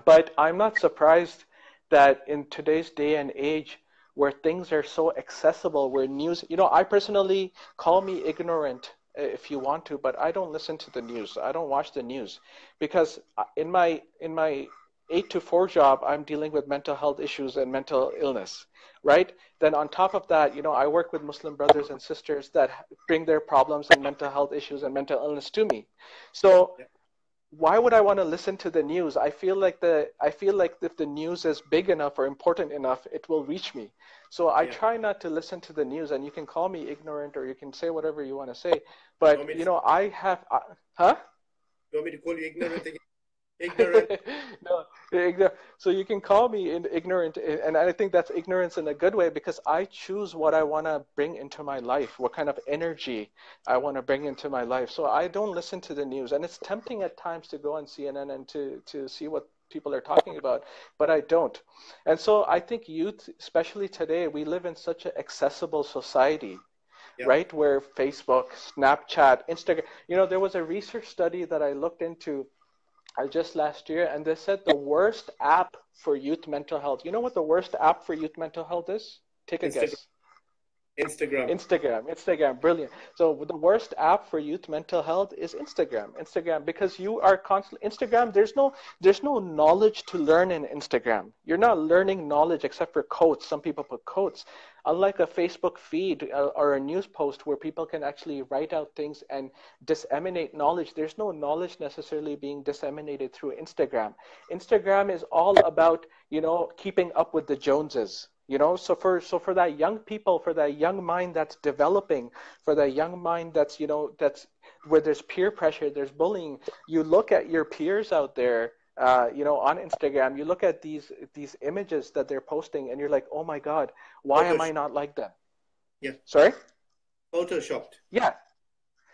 but I'm not surprised that in today's day and age where things are so accessible, where news, I personally, call me ignorant if you want to, but I don't listen to the news. I don't watch the news because in my 8 to 4 job, I'm dealing with mental health issues and mental illness, right? Then on top of that, I work with Muslim brothers and sisters that bring their problems and mental health issues and mental illness to me. So Yeah. why would I want to listen to the news? I feel like if the news is big enough or important enough, it will reach me. So I try not to listen to the news, and you can call me ignorant or you can say whatever you want to say. But I have, huh? You want me to call you ignorant again? Ignorant. No, so you can call me ignorant, and I think that's ignorance in a good way because I choose what I want to bring into my life, what kind of energy I want to bring into my life. So I don't listen to the news, and it's tempting at times to go on CNN and to see what people are talking about, but I don't. And so I think youth, especially today, we live in such an accessible society, Yeah. right? Where Facebook, Snapchat, Instagram, there was a research study that I looked into just last year, and they said the worst app for youth mental health. You know what the worst app for youth mental health is? Take a Instagram. guess. Instagram. Instagram, brilliant. So the worst app for youth mental health is Instagram, because you are constantly Instagram. There's no knowledge to learn in Instagram. You're not learning knowledge except for quotes. Some people put quotes. Unlike a Facebook feed or a news post where people can actually write out things and disseminate knowledge, there's no knowledge necessarily being disseminated through Instagram. Instagram is all about, keeping up with the Joneses. So for that young people, for that young mind that's developing, for that young mind that's where there's peer pressure, there's bullying. You look at your peers out there, on Instagram. You look at these images that they're posting, and you're like, oh my God, why am I not like them? Yeah. Sorry? Photoshopped. Yeah.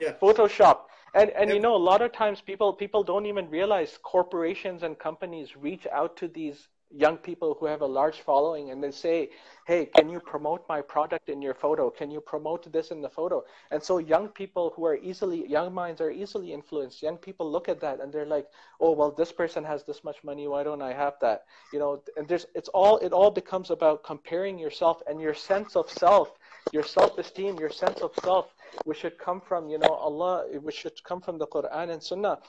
Yeah. Photoshop. And a lot of times people don't even realize corporations and companies reach out to these young people who have a large following and they say, hey, can you promote my product in your photo? Can you promote this in the photo? And so young minds are easily influenced. Young people look at that and they're like, oh, well, this person has this much money. Why don't I have that? And it all becomes about comparing yourself and your sense of self, your self-esteem, your sense of self, which should come from, Allah, which should come from the Quran and Sunnah,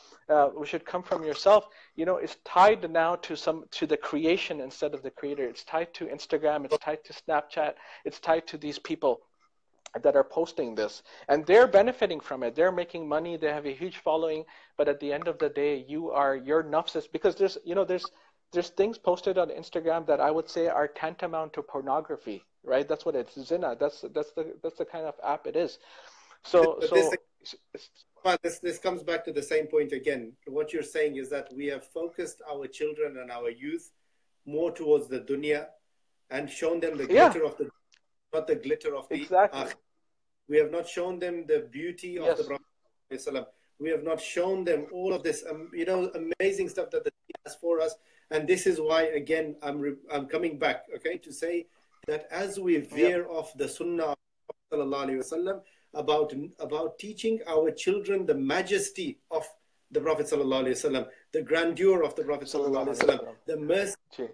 which should come from yourself, is tied now to the creation instead of the creator. It's tied to Instagram, it's tied to Snapchat, it's tied to these people that are posting this, and they're benefiting from it. They're making money, they have a huge following, but at the end of the day, your nafs is, because there's things posted on Instagram that I would say are tantamount to pornography, right? That's what it's, zina. That's the kind of app it is. But this comes back to the same point again. What you're saying is that we have focused our children and our youth more towards the dunya and shown them the glitter of the, not the glitter of the exactly. We have not shown them the beauty of the Prophet. We have not shown them all of this, amazing stuff that the Deen has for us. And this is why, again, I'm coming back, okay, to say that as we veer off the Sunnah of Sallallahu Alaihi Wasallam, about teaching our children the majesty of the Prophet Sallallahu Alaihi Wasallam, the grandeur of the Prophet Sallallahu Alaihi Wasallam, the mercy,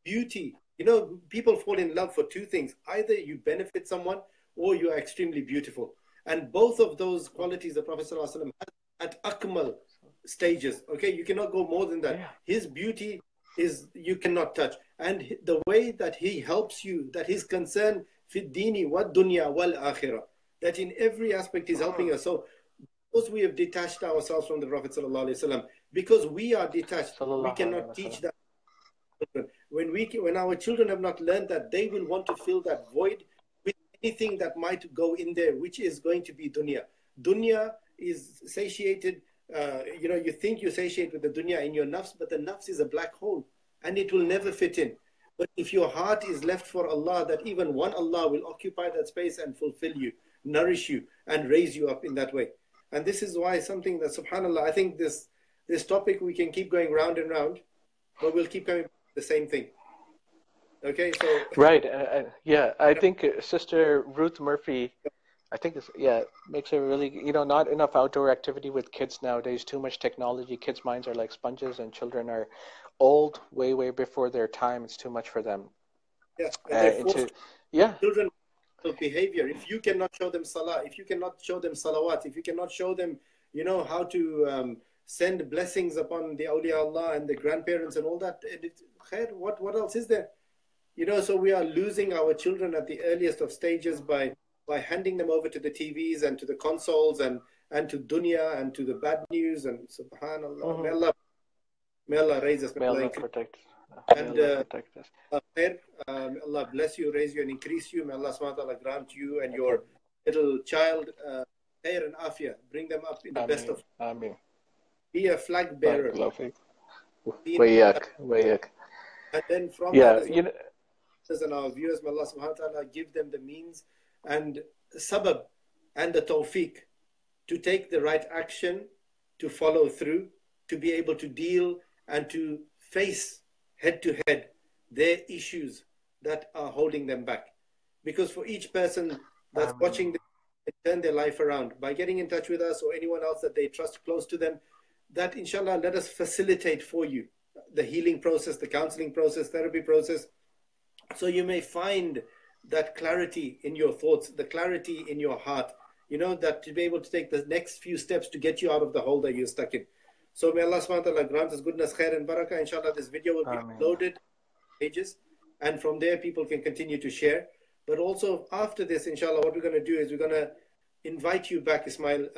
beauty. People fall in love for two things. Either you benefit someone or you are extremely beautiful. And both of those qualities the Prophet Sallallahu Alaihi Wasallam had at akmal stages. Okay, you cannot go more than that. His beauty is you cannot touch. and the way that he helps you, that his concern fi dini wa dunya wal akhirah, that in every aspect he's helping us. So because we have detached ourselves from the Prophet sallallahu alaihi wasallam, because we are detached, we cannot teach that. When our children have not learned that, they will want to fill that void with anything that might go in there, which is going to be dunya. Dunya is satiated. You think you satiate with the dunya in your nafs, but the nafs is a black hole and it will never fit in. But if your heart is left for Allah, that even one Allah will occupy that space and fulfill you, nourish you, and raise you up in that way. And this is why something that, subhanAllah, I think this topic we can keep going round and round, but we'll keep coming back to the same thing. Okay, so right, yeah, I think Sister Ruth Murphy, I think makes a really, not enough outdoor activity with kids nowadays, too much technology. Kids' minds are like sponges and children are old way before their time. It's too much for them. Yeah, and they force children behavior. If you cannot show them salah, if you cannot show them salawat, if you cannot show them, how to send blessings upon the awliya Allah and the grandparents and all that, what else is there? So we are losing our children at the earliest of stages by handing them over to the TVs and to the consoles and to dunya and to the bad news, and subhanallah. May Allah raise us. May Allah protect us. And Allah bless you, raise you and increase you. May Allah subhanahu wa ta'ala grant you and your little child khair and Aafiyah. Bring them up in the best of. Ameen. Be a flag bearer. Wayak. And then from and our viewers, may Allah subhanahu wa ta'ala give them the means and sabab and the tawfiq to take the right action, to follow through, to be able to deal and to face head to head their issues that are holding them back. Because for each person that's watching them, they turn their life around by getting in touch with us or anyone else that they trust close to them, that inshallah, let us facilitate for you the healing process, the counseling process, therapy process, so you may find that clarity in your thoughts, the clarity in your heart, that to be able to take the next few steps to get you out of the hole that you're stuck in. So may Allah subhanahu wa ta'ala grant us goodness, khair and barakah. Inshallah, this video will be uploaded pages, and from there people can continue to share. But also after this, inshallah, what we're going to do is we're going to invite you back, Ismail,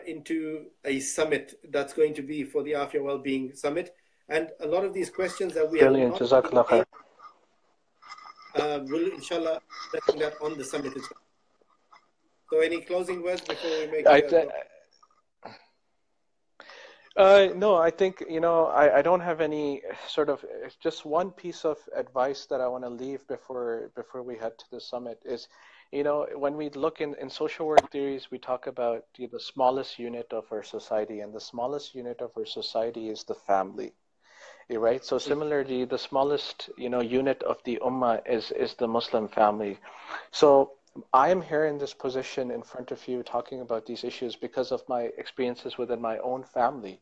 into a summit that's going to be for the Aafiyah Wellbeing Summit. And a lot of these questions that we Brilliant. Jazakallah khair. Will inshallah taking that on the summit itself. So any closing words before we make no, I think, I don't have any sort of, just one piece of advice that I want to leave before we head to the summit is, when we look in social work theories, we talk about the smallest unit of our society, and the smallest unit of our society is the family. Right. So similarly, the smallest, unit of the ummah is the Muslim family. So I am here in this position in front of you talking about these issues because of my experiences within my own family,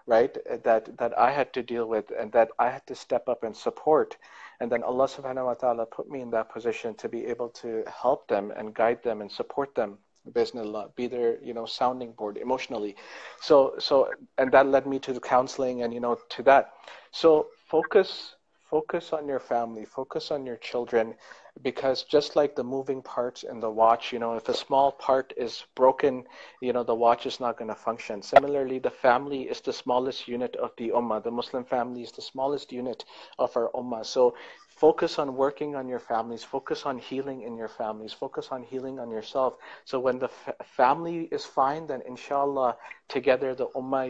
right? That I had to deal with and that I had to step up and support. And then Allah subhanahu wa ta'ala put me in that position to be able to help them and guide them and support them. Bismillah, be their, sounding board emotionally. So, and that led me to the counseling and, to that. So focus on your family, focus on your children, because just like the moving parts in the watch, if a small part is broken, the watch is not going to function. Similarly, the family is the smallest unit of the ummah. The Muslim family is the smallest unit of our ummah. So focus on working on your families, focus on healing in your families, focus on healing on yourself. So when the family is fine, then inshallah, together the ummah,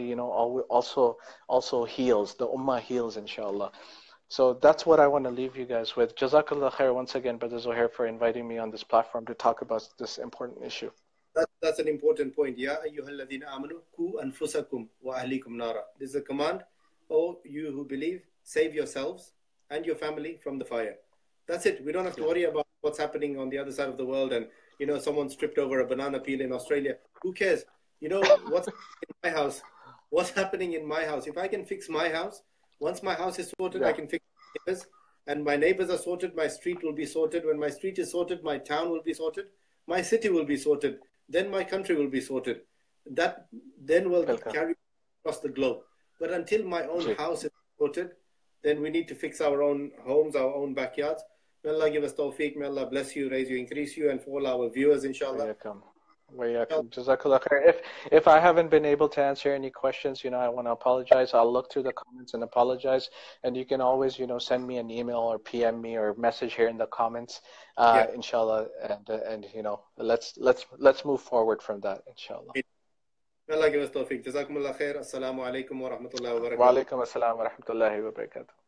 also heals. The ummah heals, inshallah. So that's what I want to leave you guys with. Jazakallah khair once again, Brother Zohair, for inviting me on this platform to talk about this important issue. That's an important point. Ya ayyuhalladhina amanu ku anfusakum wa ahlikum nara. This is a command. Oh, you who believe, save yourselves and your family from the fire. That's it. We don't have to worry about what's happening on the other side of the world and, someone stripped over a banana peel in Australia. Who cares? What's in my house? What's happening in my house? If I can fix my house, once my house is sorted, I can fix my neighbors. And my neighbors are sorted, my street will be sorted. When my street is sorted, my town will be sorted. My city will be sorted. Then my country will be sorted. That then will carry across the globe. But until my own house is sorted, then we need to fix our own homes, our own backyards. May Allah give us tawfiq. May Allah bless you, raise you, increase you, and for all our viewers, inshallah. Jazakallah khair. If I haven't been able to answer any questions, I want to apologize. I'll look through the comments and apologize. And you can always, send me an email or PM me or message here in the comments, inshallah. And let's move forward from that, inshallah. May Allah give us tawfiq. Jazakumullah khair. Assalamu alaikum wa rahmatullahi wa barakatuh. Wa alaikum assalam wa rahmatullahi wa barakatuh.